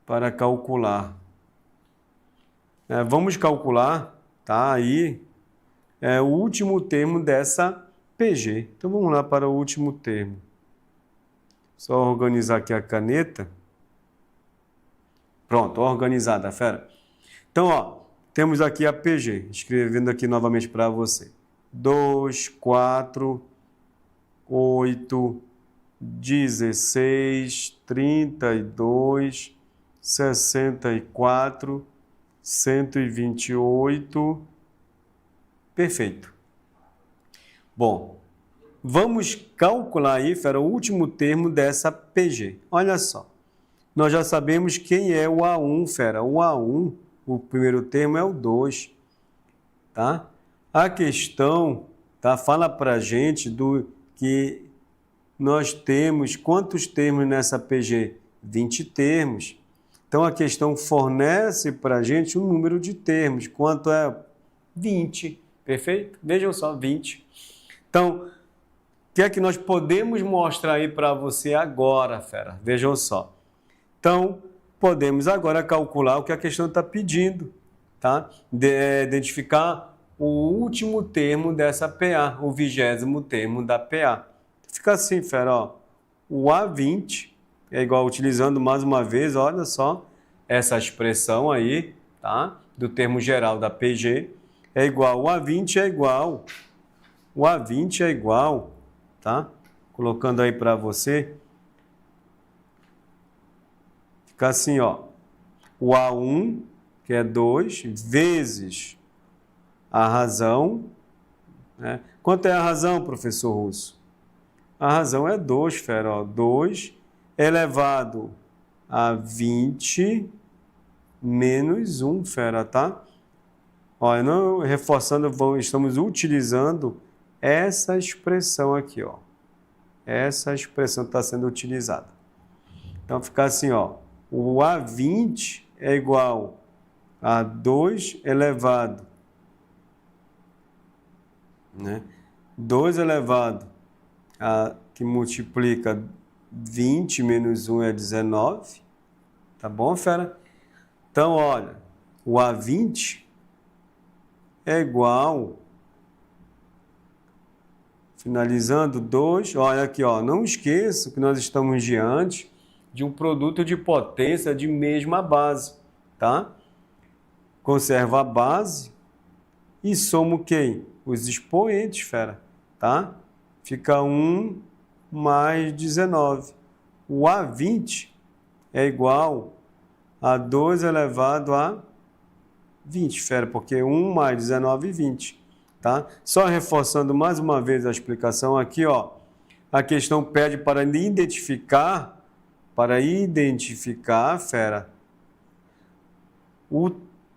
para calcular. Vamos calcular, tá? Aí o último termo dessa PG. Então vamos lá para o último termo. Só organizar aqui a caneta. Pronto, organizada, fera. Então, ó, temos aqui a PG, escrevendo aqui novamente para você. 2, 4, 8, 16, 32, 64, 128. Perfeito. Bom, vamos calcular aí, fera, o último termo dessa PG. Olha só. Nós já sabemos quem é o A1, fera. O A1, o primeiro termo é o 2, tá? A questão, tá, fala para a gente que nós temos quantos termos nessa PG? 20 termos. Então, a questão fornece para a gente um número de termos. Quanto é? 20. Perfeito? Vejam só, 20. Então, o que é que nós podemos mostrar aí para você agora, fera? Vejam só. Então, podemos agora calcular o que a questão está pedindo, tá? Identificar o último termo dessa PA, o 20º termo da PA. Fica assim, fera, ó. O A20 é igual, utilizando mais uma vez, olha só, essa expressão aí, tá? Do termo geral da PG, é igual, o A20 é igual, o A20 é igual, tá? Colocando aí para você. Fica assim, ó, o A1, que é 2, vezes a razão, né? Quanto é a razão, professor Russo? A razão é 2, fera, ó, 2 elevado a 20 menos 1, fera, tá? Ó, não reforçando, estamos utilizando essa expressão aqui, ó. Essa expressão está sendo utilizada. Então, fica assim, ó. O A20 é igual a 2 elevado, né? 2 elevado a que multiplica 20 menos 1 é 19. Tá bom, fera? Então, olha, o A20 é igual, finalizando, 2, olha aqui, ó, não esqueça que nós estamos diante de um produto de potência de mesma base, tá? Conserva a base e soma quem? Os expoentes, fera, tá? Fica 1 mais 19. O A20 é igual a 2 elevado a 20, fera, porque 1 mais 19 é 20, tá? Só reforçando mais uma vez a explicação aqui, ó. A questão pede para identificar, fera, o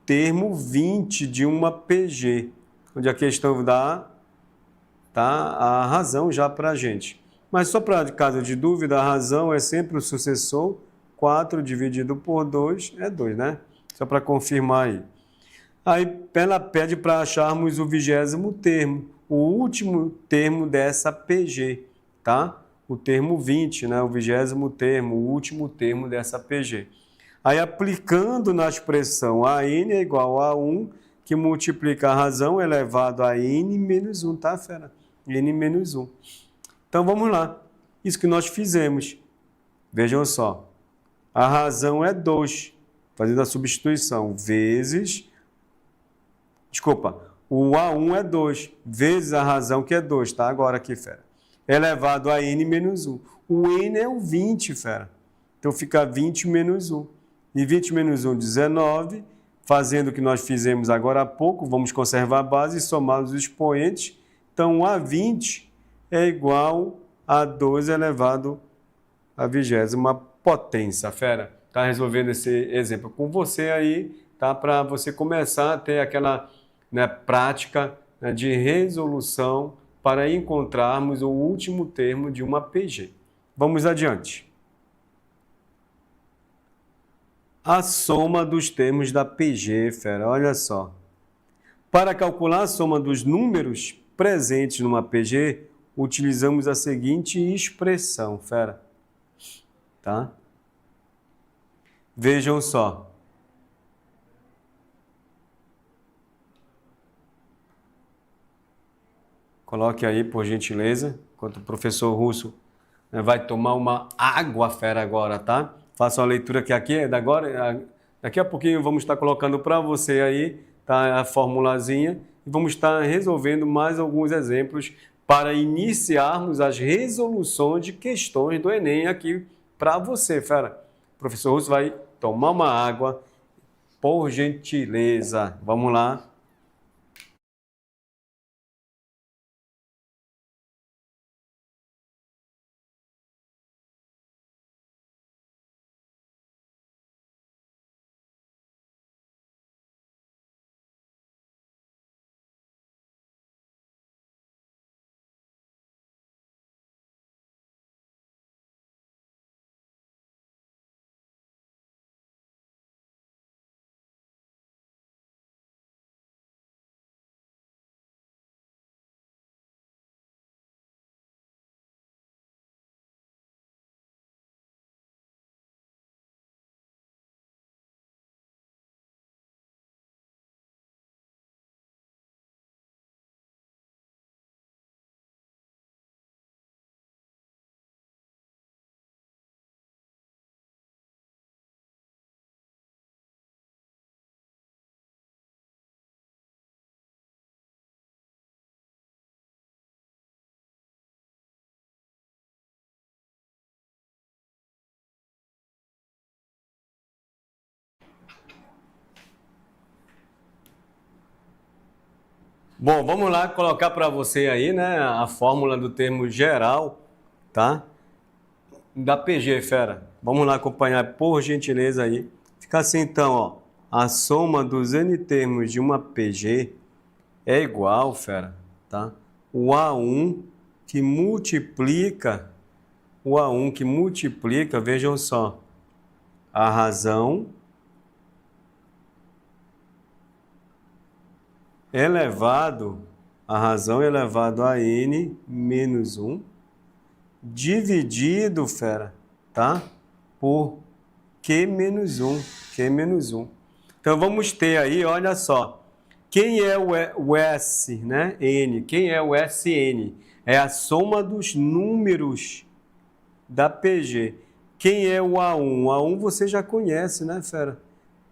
termo 20 de uma PG, onde a questão dá, tá, a razão já para a gente. Mas só para caso de dúvida, a razão é sempre o sucessor, 4 dividido por 2 é 2, né? Só para confirmar aí. Aí ela pede para acharmos o 20º termo, o último termo dessa PG, tá? O termo 20, né? O 20º termo, o último termo dessa PG. Aí aplicando na expressão AN é igual a 1, que multiplica a razão elevado a N menos 1, tá, fera? N menos 1. Então vamos lá. Isso que nós fizemos. Vejam só. A razão é 2, fazendo a substituição, vezes... Desculpa, o A1 é 2, vezes a razão que é 2, tá? Agora aqui, fera. Elevado a N menos 1. O N é o 20, fera. Então fica 20 menos 1. E 20 menos 1, 19. Fazendo o que nós fizemos agora há pouco, vamos conservar a base e somar os expoentes. Então, o A20 é igual a 2 elevado à 20ª potência, fera. Tá resolvendo esse exemplo com você aí, tá? Para você começar a ter aquela, né, prática, né, de resolução para encontrarmos o último termo de uma PG. Vamos adiante. A soma dos termos da PG, fera, olha só. Para calcular a soma dos números presentes numa PG, utilizamos a seguinte expressão, fera. Tá? Vejam só. Coloque aí, por gentileza, enquanto o professor Russo, né, vai tomar uma água, fera, agora, tá? Faça uma leitura que aqui é agora. Daqui a pouquinho vamos estar colocando para você aí, tá, a formulazinha, e vamos estar resolvendo mais alguns exemplos para iniciarmos as resoluções de questões do Enem aqui para você, fera. O professor Russo vai tomar uma água, por gentileza. Vamos lá. Bom, vamos lá colocar para você aí, né, a fórmula do termo geral, tá? Da PG, fera. Vamos lá acompanhar, por gentileza aí. Fica assim então, ó. A soma dos N termos de uma PG é igual, fera, tá? O A1 que multiplica, vejam só, a razão elevado, a razão elevado a n menos 1, dividido, fera, tá? Por Q menos 1, Q menos 1. Então, vamos ter aí, olha só, quem é o S, né? N, quem é o Sn? É a soma dos números da PG. Quem é o A1? O A1 você já conhece, né, fera?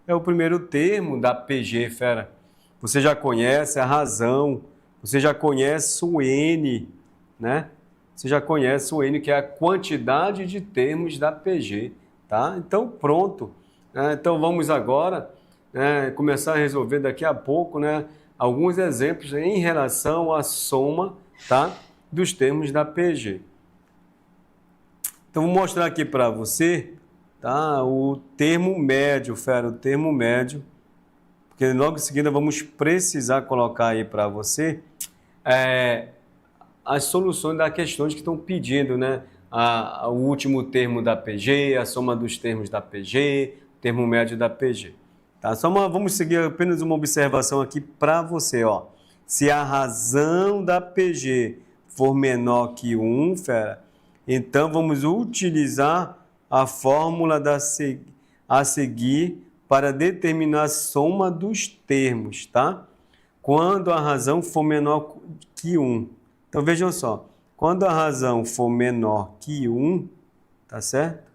É o primeiro termo da PG, fera. Você já conhece a razão, você já conhece o N, né? Você já conhece o N, que é a quantidade de termos da PG, tá? Então, pronto. Então, vamos agora começar a resolver daqui a pouco, né, alguns exemplos em relação à soma, tá, dos termos da PG. Então, vou mostrar aqui para você, tá, o termo médio, fera, o termo médio, porque logo em seguida vamos precisar colocar aí para você as soluções das questões que estão pedindo, né? O último termo da PG, a soma dos termos da PG, termo médio da PG. Tá? Vamos seguir apenas uma observação aqui para você. Ó. Se a razão da PG for menor que 1, fera, então vamos utilizar a fórmula a seguir para determinar a soma dos termos, tá? Quando a razão for menor que 1. Então, vejam só, quando a razão for menor que 1, tá certo?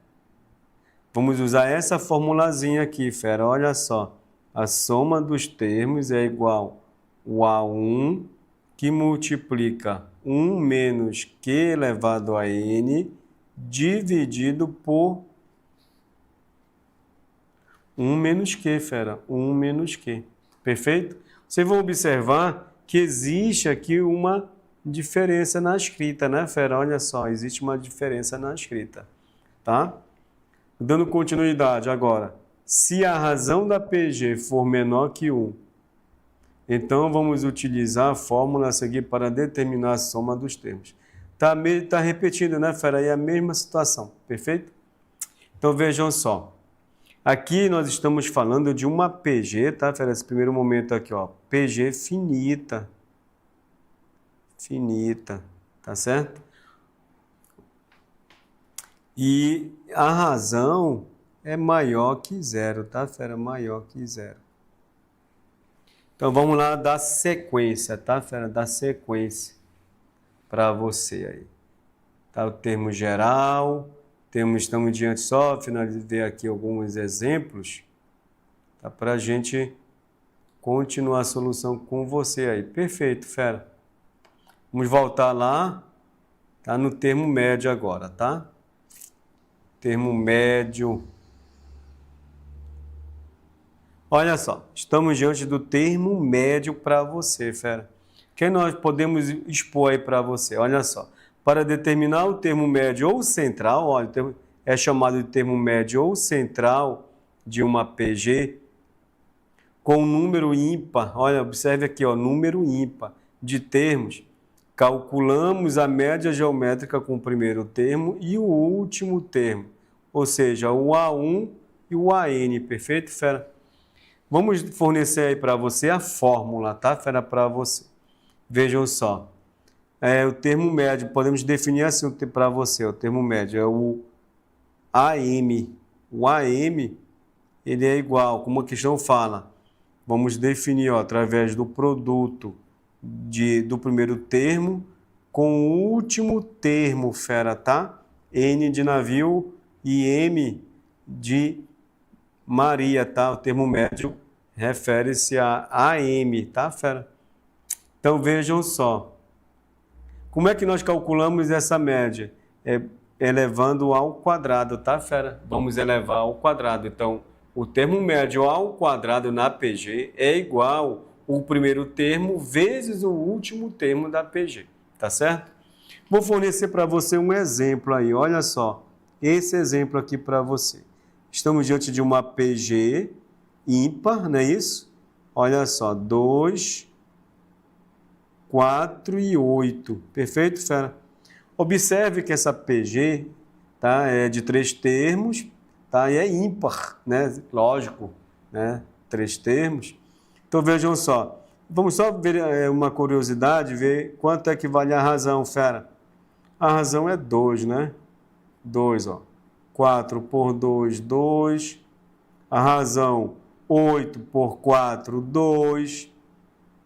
Vamos usar essa formulazinha aqui, fera, olha só. A soma dos termos é igual ao A1, que multiplica 1 menos Q elevado a N, dividido por 1 menos Q, fera, 1 menos Q. Perfeito? Vocês vão observar que existe aqui uma diferença na escrita, né, fera? Olha só, existe uma diferença na escrita, tá? Dando continuidade agora. Se a razão da PG for menor que 1, então vamos utilizar a fórmula a seguir para determinar a soma dos termos. Tá repetindo, né, fera? É a mesma situação, perfeito? Então vejam só. Aqui nós estamos falando de uma PG, tá, fera? Esse primeiro momento aqui, ó, PG finita. Finita, tá certo? E a razão é maior que 0, tá, fera? Maior que 0. Então, vamos lá dar sequência, tá, fera? Dar sequência para você aí. Tá, o termo geral, estamos diante só, finalizar aqui alguns exemplos, tá, para a gente continuar a solução com você aí. Perfeito, fera. Vamos voltar lá, tá, no termo médio agora, tá? Termo médio. Olha só, estamos diante do termo médio para você, fera. O que nós podemos expor aí para você? Olha só, para determinar o termo médio ou central, olha, é chamado de termo médio ou central de uma PG, com número ímpar, olha, observe aqui, ó, número ímpar de termos, calculamos a média geométrica com o primeiro termo e o último termo, ou seja, o A1 e o AN, perfeito, fera? Vamos fornecer aí para você a fórmula, tá, fera, para você. Vejam só, o termo médio, podemos definir assim para você, o termo médio é o AM. O AM, ele é igual, como a questão fala, vamos definir, ó, através do produto do primeiro termo com o último termo, fera, tá? N de navio e M de Maria, tá? O termo médio refere-se a AM, tá, fera? Então, vejam só. Como é que nós calculamos essa média? Elevando ao quadrado, tá, fera? Vamos elevar ao quadrado. Então, o termo médio ao quadrado na PG é igual o primeiro termo vezes o último termo da PG, tá certo? Vou fornecer para você um exemplo aí, olha só. Esse exemplo aqui para você. Estamos diante de uma PG ímpar, não é isso? Olha só, 2, 4 e 8. Perfeito, fera? Observe que essa PG, tá, é de 3 termos, tá, e é ímpar, né? Lógico, né? 3 termos. Então, vejam só. Vamos só ver uma curiosidade, ver quanto é que vale a razão, fera. A razão é 2, né? 2, ó. 4 por 2, 2. A razão, 8 por 4, 2.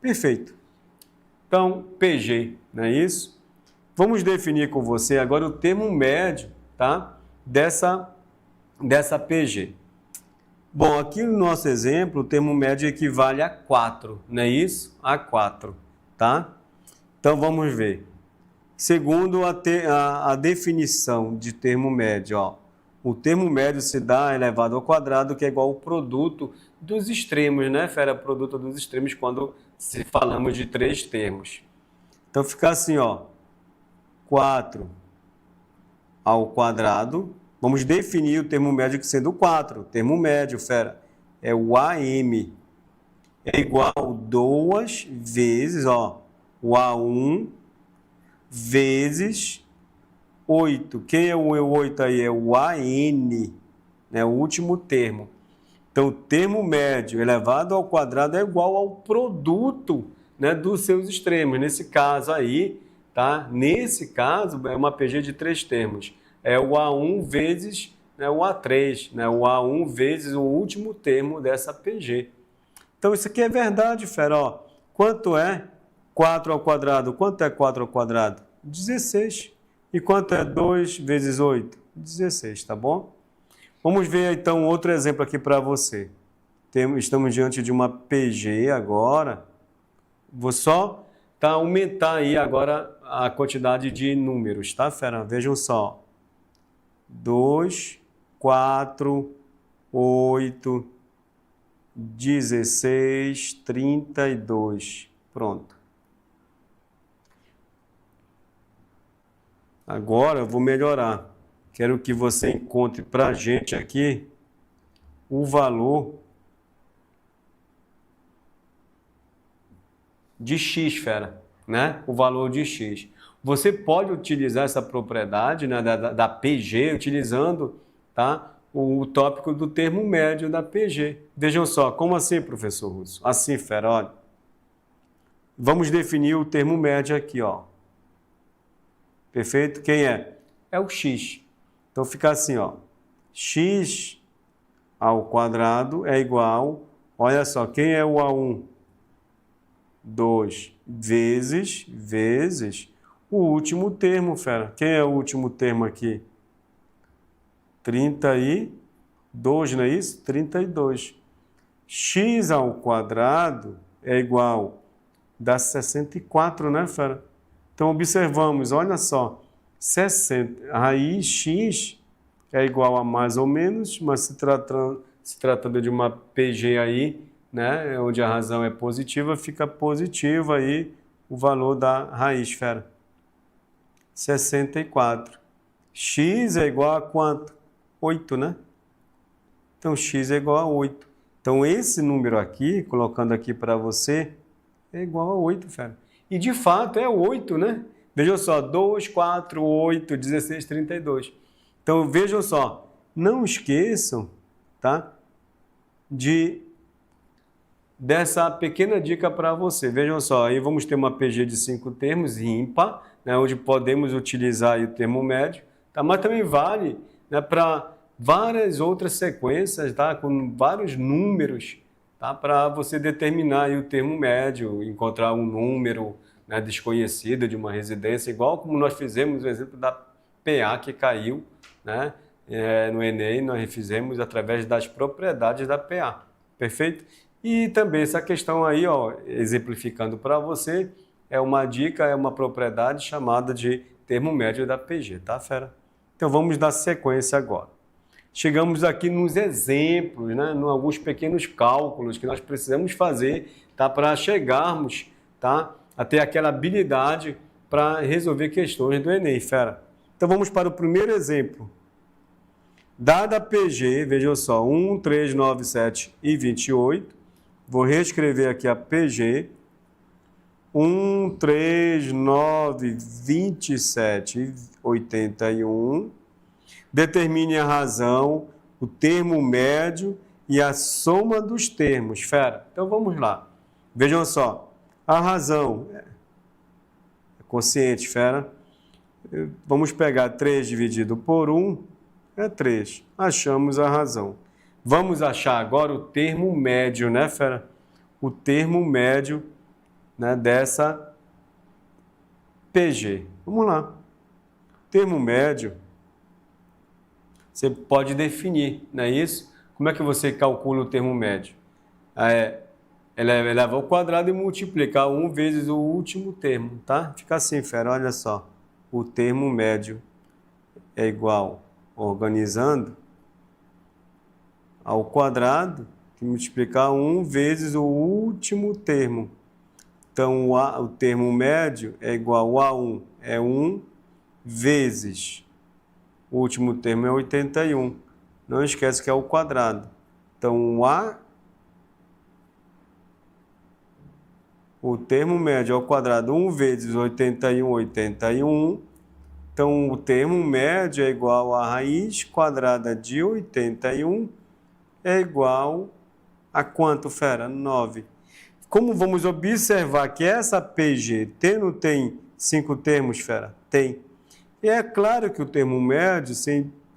Perfeito. Então, PG, não é isso? Vamos definir com você agora o termo médio, tá? Dessa PG. Bom, aqui no nosso exemplo, o termo médio equivale a 4, não é isso? A 4, tá? Então, vamos ver. Segundo a definição de termo médio, ó, o termo médio se dá elevado ao quadrado, que é igual ao produto dos extremos, né, fera? Produto dos extremos quando se falamos de 3 termos. Então, fica assim, ó, 4 ao quadrado. Vamos definir o termo médio sendo 4. O termo médio, fera, é o AM. É igual a 2 vezes, ó, o A1 vezes 8. Quem é o 8 aí? É o AN, né? O último termo. Então, o termo médio elevado ao quadrado é igual ao produto, né, dos seus extremos. Nesse caso aí, tá? Nesse caso, é uma PG de 3 termos. É o A1 vezes, né, o A3, né? O A1 vezes o último termo dessa PG. Então, isso aqui é verdade, fera. Ó, quanto é 4 ao quadrado? Quanto é 4 ao quadrado? 16. E quanto é 2 vezes 8? 16, tá bom? Vamos ver, então, outro exemplo aqui para você. Estamos diante de uma PG agora. Vou só aumentar aí agora a quantidade de números, tá, fera? Vejam só. 2, 4, 8, 16, 32. Pronto. Agora eu vou melhorar. Quero que você encontre para a gente aqui o valor de x, fera, né? O valor de x. Você pode utilizar essa propriedade, né, da PG utilizando, tá, o tópico do termo médio da PG. Vejam só, como assim, professor Russo? Assim, fera, olha. Vamos definir o termo médio aqui, ó. Perfeito? Quem é? É o x. Então, fica assim, ó. X ao quadrado é igual, olha só, quem é o A1? 2 vezes o último termo, fera. Quem é o último termo aqui? 32, não é isso? 32. X ao quadrado é igual, dá 64, né, fera? Então, observamos, olha só, 60, raiz x é igual a mais ou menos, mas se tratando de uma PG aí, né, onde a razão é positiva, fica positivo aí o valor da raiz, fera. 64. X é igual a quanto? 8, né? Então, x é igual a 8. Então, esse número aqui, colocando aqui para você, é igual a 8, fera. E, de fato, é 8, né? Vejam só, 2, 4, 8, 16, 32. Então, vejam só, não esqueçam, tá? Dessa pequena dica para você. Vejam só, aí vamos ter uma PG de 5 termos, ímpar, né, onde podemos utilizar aí o termo médio, tá? Mas também vale, né, para várias outras sequências, tá? Com vários números, tá? Para você determinar aí o termo médio, encontrar um número, né, desconhecido de uma residência, igual como nós fizemos o exemplo da PA que caiu, né, no Enem, nós fizemos através das propriedades da PA, perfeito? E também essa questão aí, ó, exemplificando para você, é uma dica, é uma propriedade chamada de termo médio da PG, tá, fera? Então vamos dar sequência agora. Chegamos aqui nos exemplos, né, em alguns pequenos cálculos que nós precisamos fazer, tá, para chegarmos, tá, a ter aquela habilidade para resolver questões do Enem, fera. Então vamos para o primeiro exemplo. Dada a PG, vejam só, 1, 3, 9, 7 e 28, vou reescrever aqui a PG, 1, 3, 9, 27 e 81. Determine a razão, o termo médio e a soma dos termos, fera. Então vamos lá. Vejam só, A razão é quociente, fera. Vamos pegar 3 dividido por 1, é 3. Achamos a razão. Vamos achar agora o termo médio, né, fera? O termo médio, né, dessa PG. Vamos lá. Termo médio, você pode definir, não é isso? Como é que você calcula o termo médio? Elevar ao quadrado e multiplicar 1 vezes o último termo, tá? Fica assim, fera, olha só. O termo médio é igual, organizando, ao quadrado e multiplicar 1 vezes o último termo. Então, o termo médio é igual a 1, é 1 vezes o último termo é 81. Não esquece que é o quadrado. Então, o termo médio ao quadrado, 1 vezes 81, 81. Então, o termo médio é igual a raiz quadrada de 81 é igual a quanto, fera? 9. Como vamos observar que essa PG não tem 5 termos, fera? Tem. E é claro que o termo médio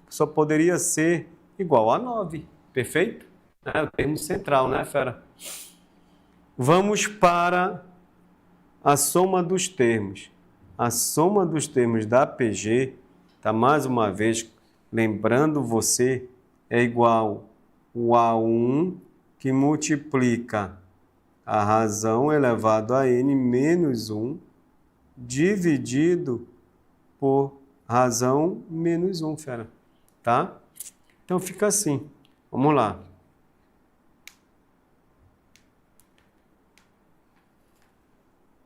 só poderia ser igual a 9. Perfeito? É o termo central, né, fera? Vamos para a soma dos termos. A soma dos termos da PG, tá, mais uma vez, lembrando você, é igual o A1 que multiplica a razão elevado a n menos 1 dividido por razão menos 1, fera. Tá? Então fica assim. Vamos lá.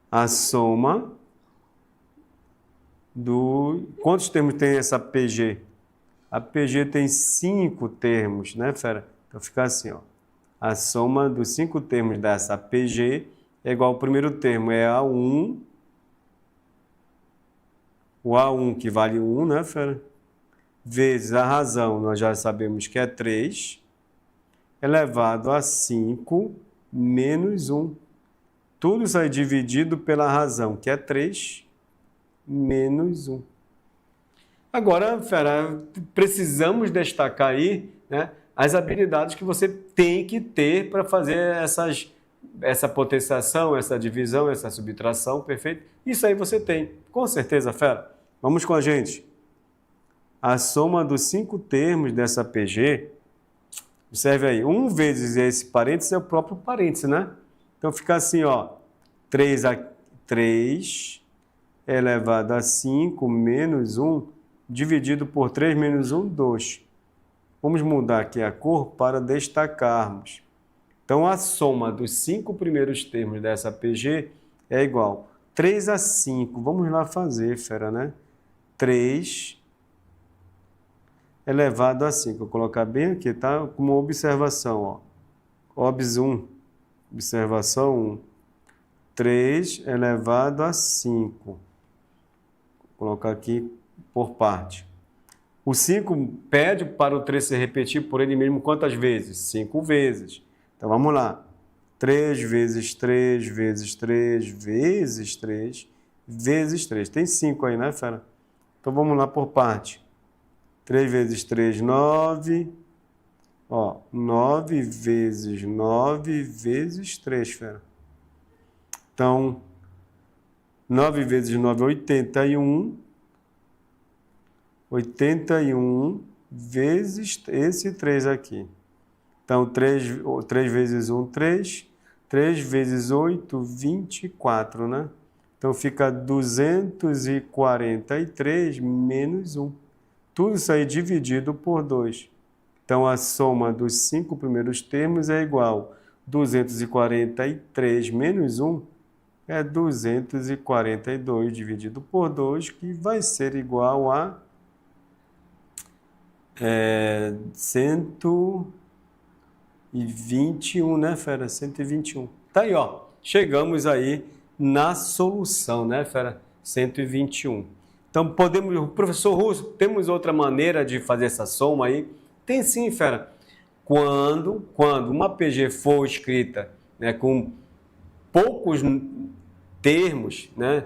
A soma do... Quantos termos tem essa PG? A PG tem 5 termos, né, fera? Então fica assim, ó. A soma dos 5 termos dessa PG é igual ao primeiro termo, é A1. O A1 que vale 1, né, fera? Vezes a razão, nós já sabemos que é 3, elevado a 5 menos 1. Tudo isso aí dividido pela razão, que é 3, menos 1. Agora, fera, precisamos destacar aí, né, as habilidades que você tem que ter para fazer essa potenciação, essa divisão, essa subtração, perfeito? Isso aí você tem, com certeza, fera. Vamos com a gente. A soma dos 5 termos dessa PG, observe aí, 1 vezes esse parênteses é o próprio parênteses, né? Então fica assim, ó, 3 elevado a 5 menos 1, dividido por 3 menos 1, 2. Vamos mudar aqui a cor para destacarmos. Então, a soma dos 5 primeiros termos dessa PG é igual 3 a 5. Vamos lá fazer, fera, né? 3 elevado a 5. Vou colocar bem aqui, tá? Como observação, ó. Obs 1, observação 1. 3 elevado a 5. Vou colocar aqui por parte. O 5 pede para o 3 se repetir por ele mesmo quantas vezes? 5 vezes. Então, vamos lá. 3 vezes 3 vezes 3 vezes 3 vezes 3. Tem 5 aí, né, fera? Então, vamos lá por parte. 3 vezes 3, 9. Ó, 9 vezes 9 vezes 3, fera. Então, 9 vezes 9 é 81. 81 vezes esse 3 aqui. Então, 3 vezes 1, 3. 3 vezes 8, 24, né? Então, fica 243 menos 1. Tudo isso aí dividido por 2. Então, a soma dos 5 primeiros termos é igual a 243 menos 1 é 242 dividido por 2, que vai ser igual a 121, né, fera? 121. Tá aí, ó. Chegamos aí na solução, né, fera? 121. Então, professor Russo, temos outra maneira de fazer essa soma aí? Tem sim, fera. Quando uma PG for escrita, né, com poucos termos, né?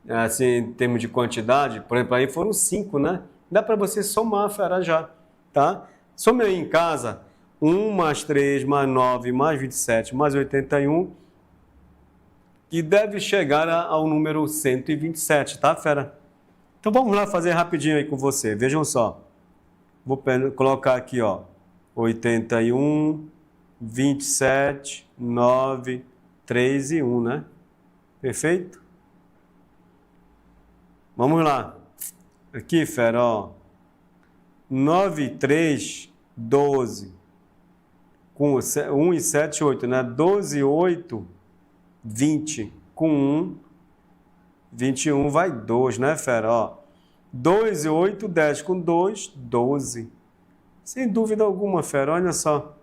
Assim, em termos de quantidade, por exemplo, aí foram 5, né? Dá para você somar, fera, já, tá? Some aí em casa, 1 mais 3 mais 9 mais 27 mais 81, que deve chegar ao número 127, tá, fera? Então vamos lá fazer rapidinho aí com você, vejam só. Vou colocar aqui, ó, 81, 27, 9, 3 e 1, né? Perfeito? Vamos lá. Aqui, fera, ó. 9, 3, 12. Com 1 e 7, 8, né? 12, 8, 20. Com 1, 21 vai 2, né, fera? Ó. 2 e 8, 10. Com 2, 12. Sem dúvida alguma, fera. Olha só.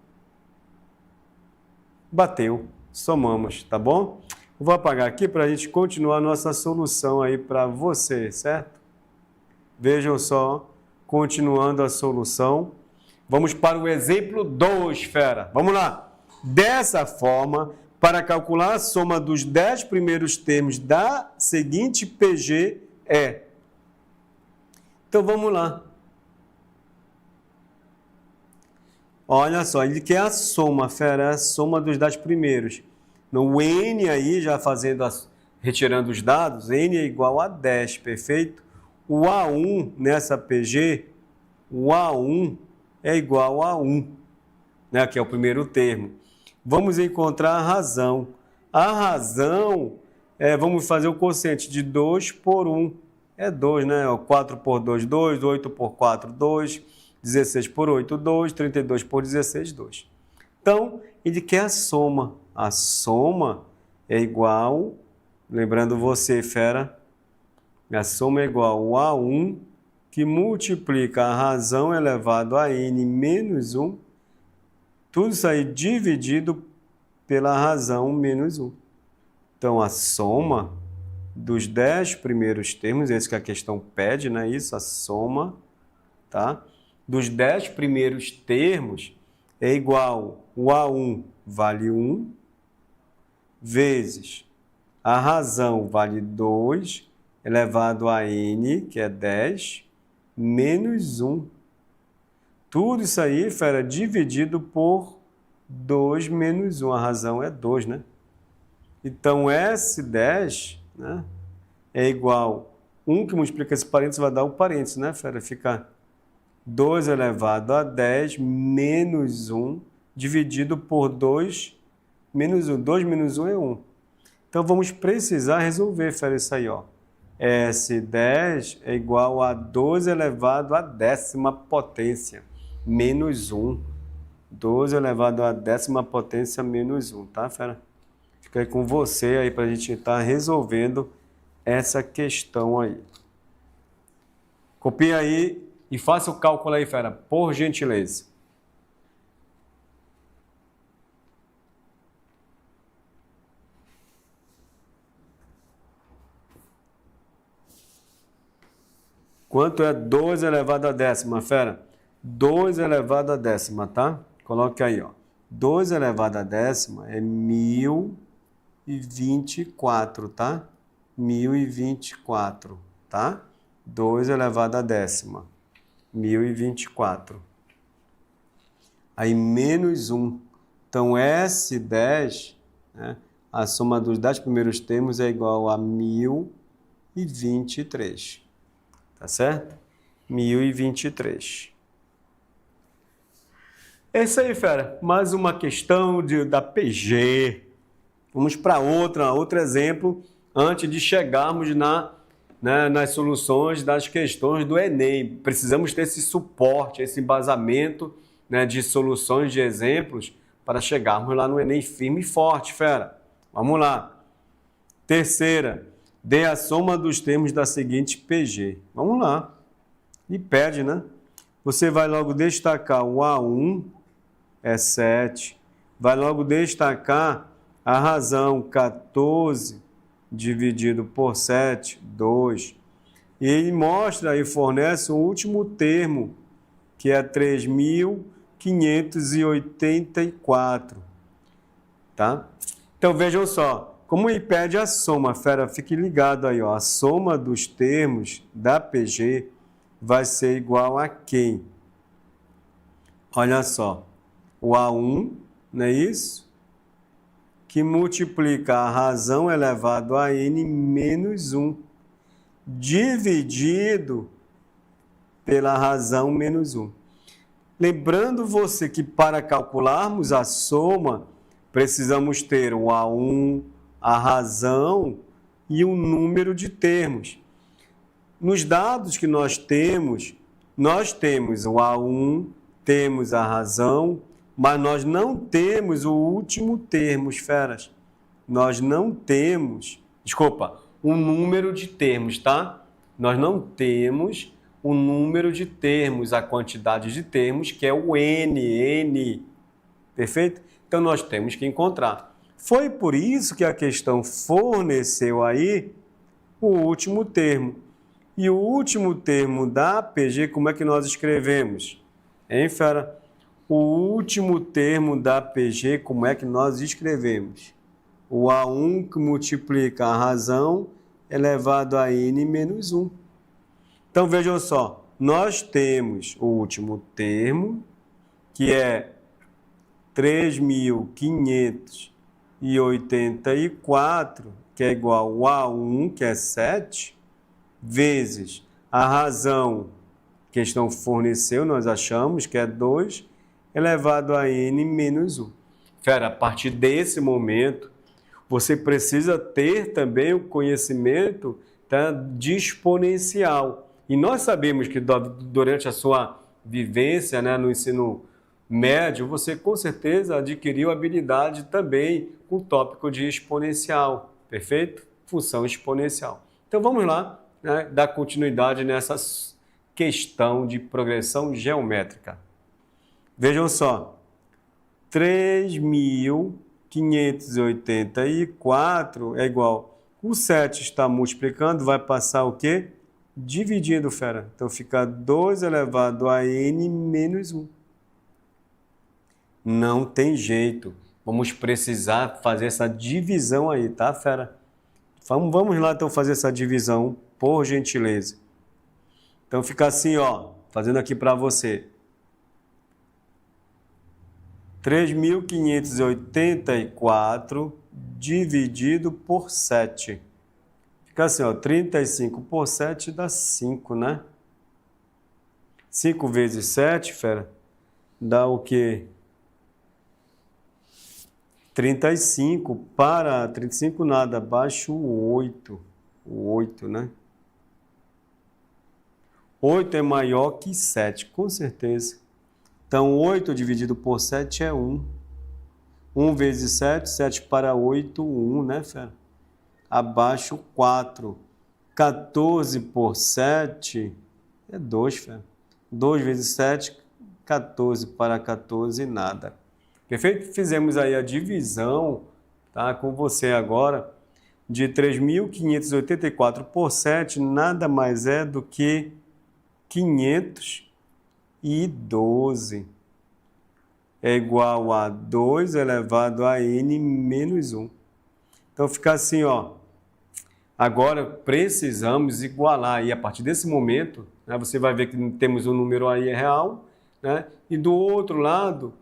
Bateu. Somamos, tá bom? Eu vou apagar aqui para a gente continuar a nossa solução aí para você, certo? Vejam só, continuando a solução. Vamos para o exemplo 2, fera. Vamos lá. Dessa forma, para calcular a soma dos 10 primeiros termos da seguinte PG é... Então, vamos lá. Olha só, ele quer a soma, fera, é a soma dos 10 primeiros. No N aí, já retirando os dados, N é igual a 10, perfeito? O A1 nessa PG, o A1 é igual a 1, né, que é o primeiro termo. Vamos encontrar a razão. A razão, vamos fazer o quociente de 2 por 1. É 2, né? 4 por 2, 2, 8 por 4, 2, 16 por 8, 2, 32 por 16, 2. Então, ele quer a soma. A soma é igual, lembrando você, fera, a soma é igual a 1, que multiplica a razão elevado a n menos 1, tudo isso aí dividido pela razão menos 1. Então, a soma dos 10 primeiros termos, esse que a questão pede, né? Isso, a soma, tá? Dos 10 primeiros termos é igual, o A1 vale 1, vezes a razão vale 2, elevado a n, que é 10, menos 1. Tudo isso aí, fera, dividido por 2 menos 1. A razão é 2, né? Então, S10, né, é igual 1 que multiplica esse parênteses vai dar o parênteses, né, fera? Fica 2 elevado a 10 menos 1 dividido por 2 menos 1. 2 menos 1 é 1. Então, vamos precisar resolver, fera, isso aí, ó. S10 é igual a 12 elevado à 10ª potência, menos 1. 12 elevado à 10ª potência, menos 1, tá, fera? Fica aí com você aí para a gente estar resolvendo essa questão aí. Copia aí e faça o cálculo aí, fera, por gentileza. Quanto é 12 elevado à 10ª, fera? 12 elevado à 10ª, tá? Coloque aí, ó. 12 elevado à 10ª é 1024, tá? 1024, tá? 2 elevado à 10ª, 1024. Aí, menos 1. Então, S10, né, a soma dos 10 primeiros termos é igual a 1023. Tá certo? 1023. É isso aí, fera. Mais uma questão da PG. Vamos para outro exemplo, antes de chegarmos nas soluções das questões do Enem. Precisamos ter esse suporte, esse embasamento, né, de soluções de exemplos para chegarmos lá no Enem firme e forte, fera. Vamos lá. Terceira, dê a soma dos termos da seguinte PG. Vamos lá. E pede, né? Você vai logo destacar o A1, é 7. Vai logo destacar a razão 14 dividido por 7, 2. E ele mostra e fornece o último termo, que é 3.584. Tá? Então, vejam só. como ele pede a soma, fera, fique ligado aí, ó. A soma dos termos da PG vai ser igual a quem? Olha só, o A1, não é isso? Que multiplica a razão elevado a n menos 1, dividido pela razão menos 1. Lembrando você que para calcularmos a soma, precisamos ter o A1, a razão e o número de termos. Nos dados que nós temos o A1, temos a razão, mas nós não temos o último termo, feras. Nós não temos, o número de termos, tá? Nós não temos o número de termos, a quantidade de termos, que é o N, perfeito? Então, nós temos que encontrar. Foi por isso que a questão forneceu aí o último termo. E o último termo da PG, como é que nós escrevemos? Hein, fera? O último termo da PG, como é que nós escrevemos? O A1 que multiplica a razão elevado a n menos 1. Então, vejam só, nós temos o último termo, que é 3.584, que é igual ao A1, que é 7, vezes a razão que a questão forneceu, nós achamos que é 2, elevado a n menos 1. Fera, a partir desse momento, você precisa ter também o conhecimento, tá, de exponencial. E nós sabemos que durante a sua vivência, né, no ensino médio, você com certeza adquiriu habilidade também com o tópico de exponencial, perfeito? Função exponencial. Então vamos lá, né, dar continuidade nessa questão de progressão geométrica. Vejam só, 3.584 é igual, o 7 está multiplicando, vai passar o quê? Dividindo, fera. Então fica 2 elevado a n menos 1. Não tem jeito. Vamos precisar fazer essa divisão aí, tá, fera? Vamos lá, então, fazer essa divisão, por gentileza. Então fica assim, ó, fazendo aqui para você. 3.584 dividido por 7. Fica assim, ó, 35 por 7 dá 5, né? 5 vezes 7, fera, dá o quê? 35 para 35 nada, abaixo o 8. O 8, né? 8 é maior que 7, com certeza. Então, 8 dividido por 7 é 1. 1 vezes 7, 7 para 8, 1, né, fera? Abaixo 4. 14 por 7 é 2, fera. 2 vezes 7, 14 para 14, nada. Perfeito? Fizemos aí a divisão, tá, com você agora, de 3.584 por 7, nada mais é do que 512. É igual a 2 elevado a n menos 1. Então fica assim, ó. Agora precisamos igualar aí, a partir desse momento, né, você vai ver que temos um número aí real, né, e do outro lado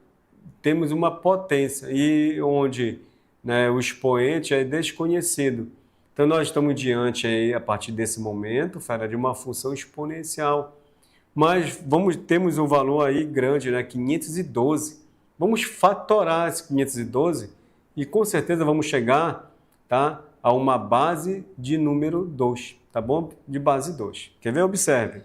temos uma potência, e onde, né, o expoente é desconhecido. Então nós estamos diante aí, a partir desse momento, fera, de uma função exponencial. Mas temos um valor aí grande, né, 512. Vamos fatorar esse 512 e com certeza vamos chegar, tá, a uma base de número 2, tá bom? De base 2. Quer ver? Observe.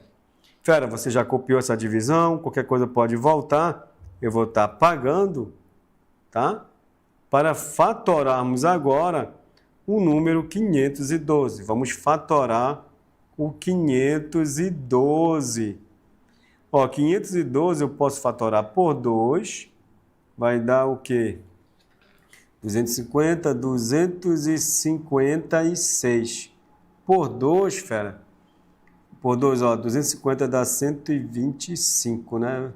Fera, você já copiou essa divisão, qualquer coisa pode voltar. Eu vou estar apagando, tá? Para fatorarmos agora o número 512. Vamos fatorar o 512. Ó, 512 eu posso fatorar por 2, vai dar o quê? 250, 256. Por 2, fera. Por 2, ó, 250 dá 125, né?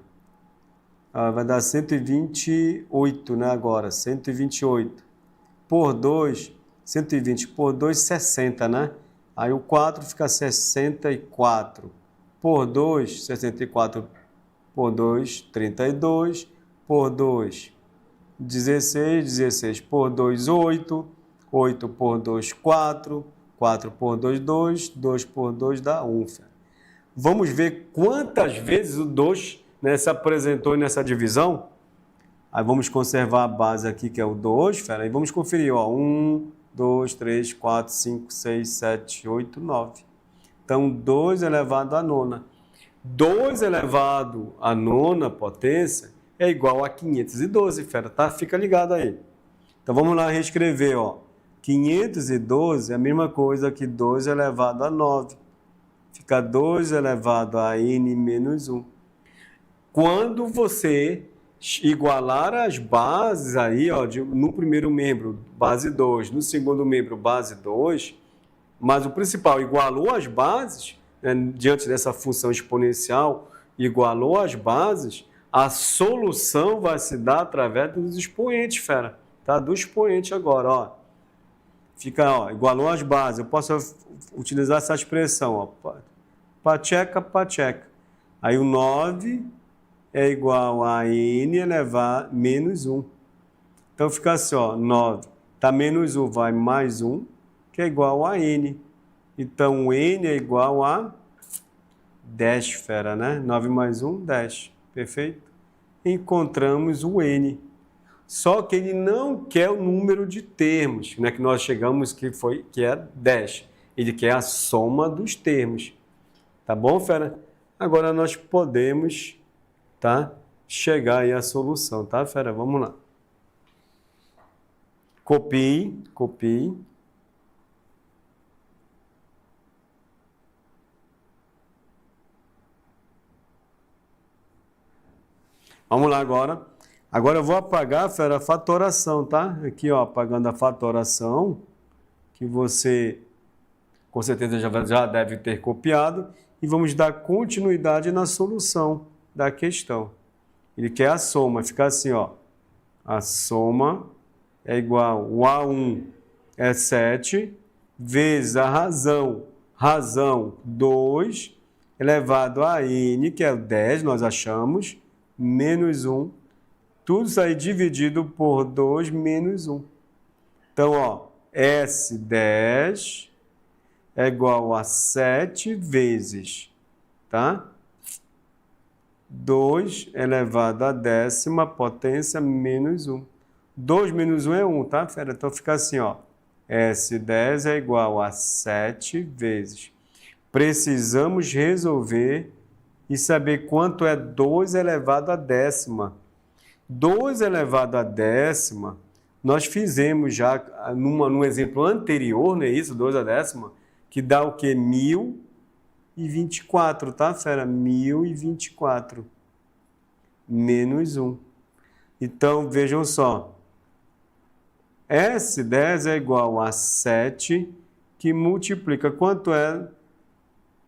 Vai dar 128, né, agora, 128. Por 2 120 por 2, 60, né? Aí o 4 fica 64 por 2, 64 por 2, 32 por 2, 16, 16 por 2, 8, 8 por 2, 4, 4 por 2, 2, 2 por 2 dá 1. Vamos ver quantas vezes o 2, né, se apresentou nessa divisão. Aí vamos conservar a base aqui, que é o 2, fera, e vamos conferir, ó, 1, 2, 3, 4, 5, 6, 7, 8, 9. Então, 2 elevado à nona. 2 elevado à nona potência é igual a 512, fera, tá? Fica ligado aí. Então, vamos lá reescrever, ó. 512 é a mesma coisa que 2 elevado a 9. Fica 2 elevado a n menos 1. Quando você igualar as bases aí, ó, no primeiro membro, base 2, no segundo membro, base 2, mas o principal, igualou as bases, né, diante dessa função exponencial, igualou as bases, a solução vai se dar através dos expoentes, fera, tá? Do expoente agora, ó. Fica, ó, igualou as bases, eu posso utilizar essa expressão, ó, pacheca, pacheca. Aí o 9 é igual a n elevado a menos 1. Então fica assim, ó, 9, tá menos 1, vai mais 1, que é igual a n. Então, o n é igual a 10, fera, né? 9 mais 1, 10. Perfeito? Encontramos o n. Só que ele não quer o número de termos, né? Que nós chegamos que é 10. Ele quer a soma dos termos. Tá bom, fera? Agora nós podemos, tá, chegar aí à solução, tá, fera? Vamos lá. Copie, copie. Vamos lá agora. Agora eu vou apagar, fera, a fatoração, tá? Aqui, ó, apagando a fatoração, que você com certeza já deve ter copiado, e vamos dar continuidade na solução da questão. Ele quer a soma, fica assim, ó. A soma é igual, o A1 é 7, vezes a razão 2, elevado a n, que é 10, nós achamos, menos 1, tudo isso aí dividido por 2 menos 1. Então, ó, S10 é igual a 7 vezes, tá? 2 elevado à décima potência menos 1. 2 menos 1 é 1, tá, fera? Então fica assim, ó. S10 é igual a 7 vezes. Precisamos resolver e saber quanto é 2 elevado à décima. 2 elevado à décima, nós fizemos já num exemplo anterior, não é isso? 2 à décima, que dá o quê? 1024, tá, fera? 1024 menos 1. Então, vejam só. S10 é igual a 7, que multiplica. Quanto é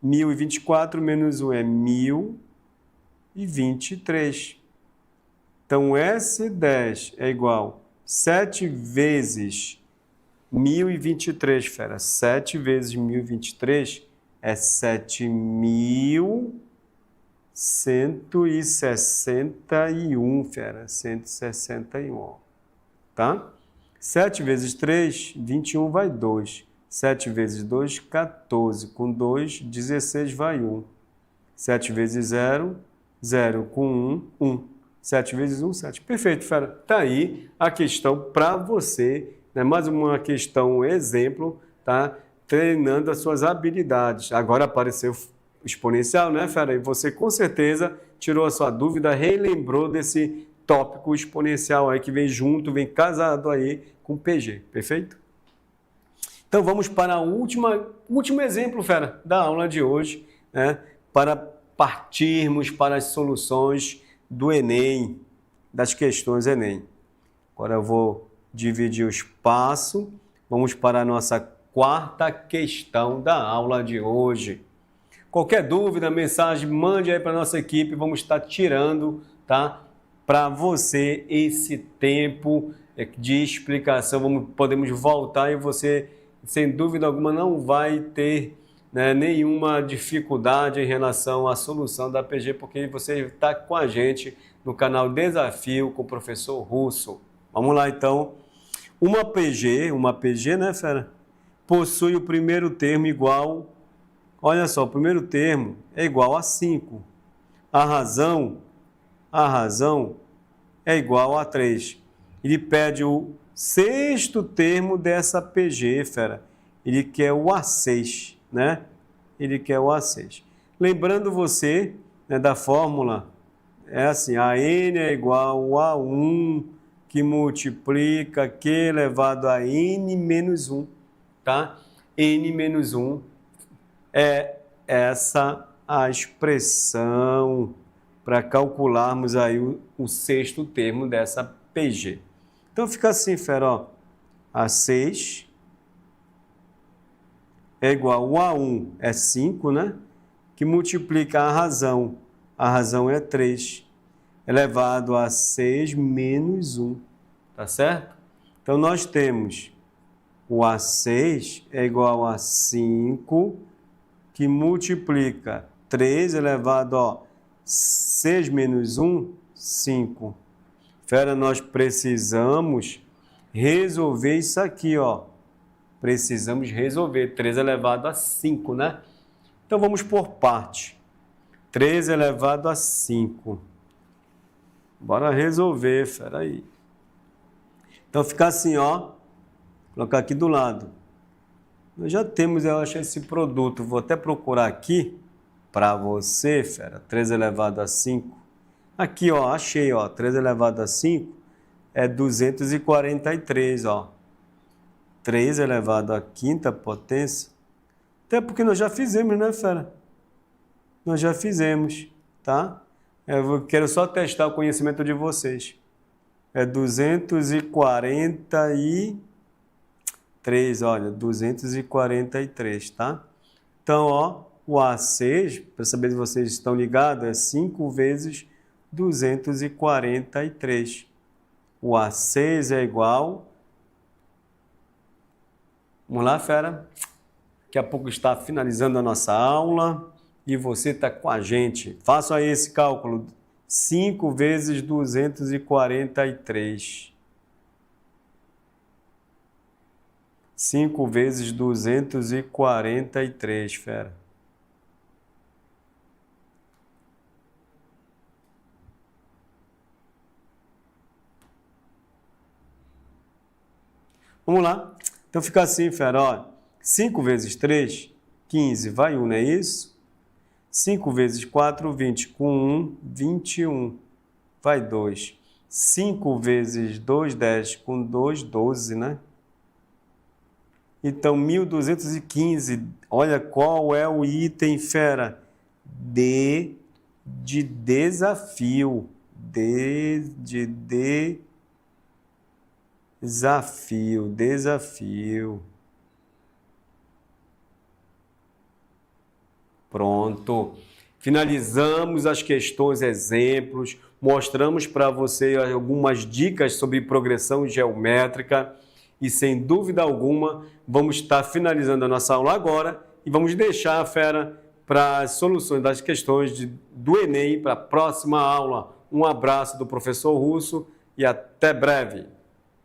1024 menos 1? É 1023. Então, S10 é igual a 7 vezes 1023, fera. 7 vezes 1023 é 7.161, fera. 161, ó. Tá? 7 vezes 3, 21 vai 2. 7 vezes 2, 14. Com 2, 16 vai 1. 7 vezes 0, 0. Com 1, 1. 7 vezes 1, 7. Perfeito, fera. Tá aí a questão para você, né? Mais uma questão exemplo, tá? Treinando as suas habilidades. Agora apareceu exponencial, né, fera? E você com certeza tirou a sua dúvida, relembrou desse tópico exponencial aí que vem junto, vem casado aí com PG. Perfeito? Então vamos para o último exemplo, fera, da aula de hoje, né? Para partirmos para as soluções do Enem, das questões Enem. Agora eu vou dividir o espaço. Vamos para a nossa quarta questão da aula de hoje. Qualquer dúvida, mensagem, mande aí para a nossa equipe. Vamos estar tirando, tá, para você esse tempo de explicação, podemos voltar e você, sem dúvida alguma, não vai ter, né, nenhuma dificuldade em relação à solução da PG, porque você está com a gente no canal Desafio com o professor Russo. Vamos lá, então. Uma PG, né, fera? Possui o primeiro termo igual, olha só, o primeiro termo é igual a 5. A razão é igual a 3. Ele pede o sexto termo dessa PG, fera. Ele quer o A6, né? Ele quer o A6. Lembrando você, né, da fórmula, é assim, a N é igual a 1 que multiplica Q elevado a N menos 1, tá? N menos 1 é essa a expressão para calcularmos aí o sexto termo dessa PG. Então fica assim, fera, ó, A6 é igual a 1, é 5, né? Que multiplica a razão é 3, elevado a 6 menos 1, tá certo? Então nós temos o A6 é igual a 5, que multiplica 3 elevado a 6 menos 1, 5. Fera, nós precisamos resolver isso aqui, ó. Precisamos resolver 3 elevado a 5, né? Então vamos por parte. 3 elevado a 5. Bora resolver, fera aí. Então fica assim, ó. Vou colocar aqui do lado. Nós já temos, eu acho, esse produto. Vou até procurar aqui para você, fera. 3 elevado a 5. Aqui, ó, achei, ó. 3 elevado a 5 é 243, ó. 3 elevado à quinta potência. Até porque nós já fizemos, né, fera? Nós já fizemos, tá? Eu quero só testar o conhecimento de vocês. É 243, olha, 243, tá? Então, ó, o A6, para saber se vocês estão ligados, é 5 vezes 243. O A6 é igual... Vamos lá, fera? Daqui a pouco está finalizando a nossa aula e você está com a gente. Faça aí esse cálculo. 5 vezes 243. 5 vezes 243, fera. Vamos lá. Então fica assim, fera, ó. 5 vezes 3, 15, vai 1, não é isso? 5 vezes 4, 20, com 1, 21, vai 2. 5 vezes 2, 10, com 2, 12, né? Então, 1.215, olha qual é o item, fera? D de desafio. Desafio. Pronto. Finalizamos as questões, exemplos, mostramos para você algumas dicas sobre progressão geométrica e, sem dúvida alguma, vamos estar finalizando a nossa aula agora e vamos deixar a fera para as soluções das questões do Enem para a próxima aula. Um abraço do professor Russo e até breve.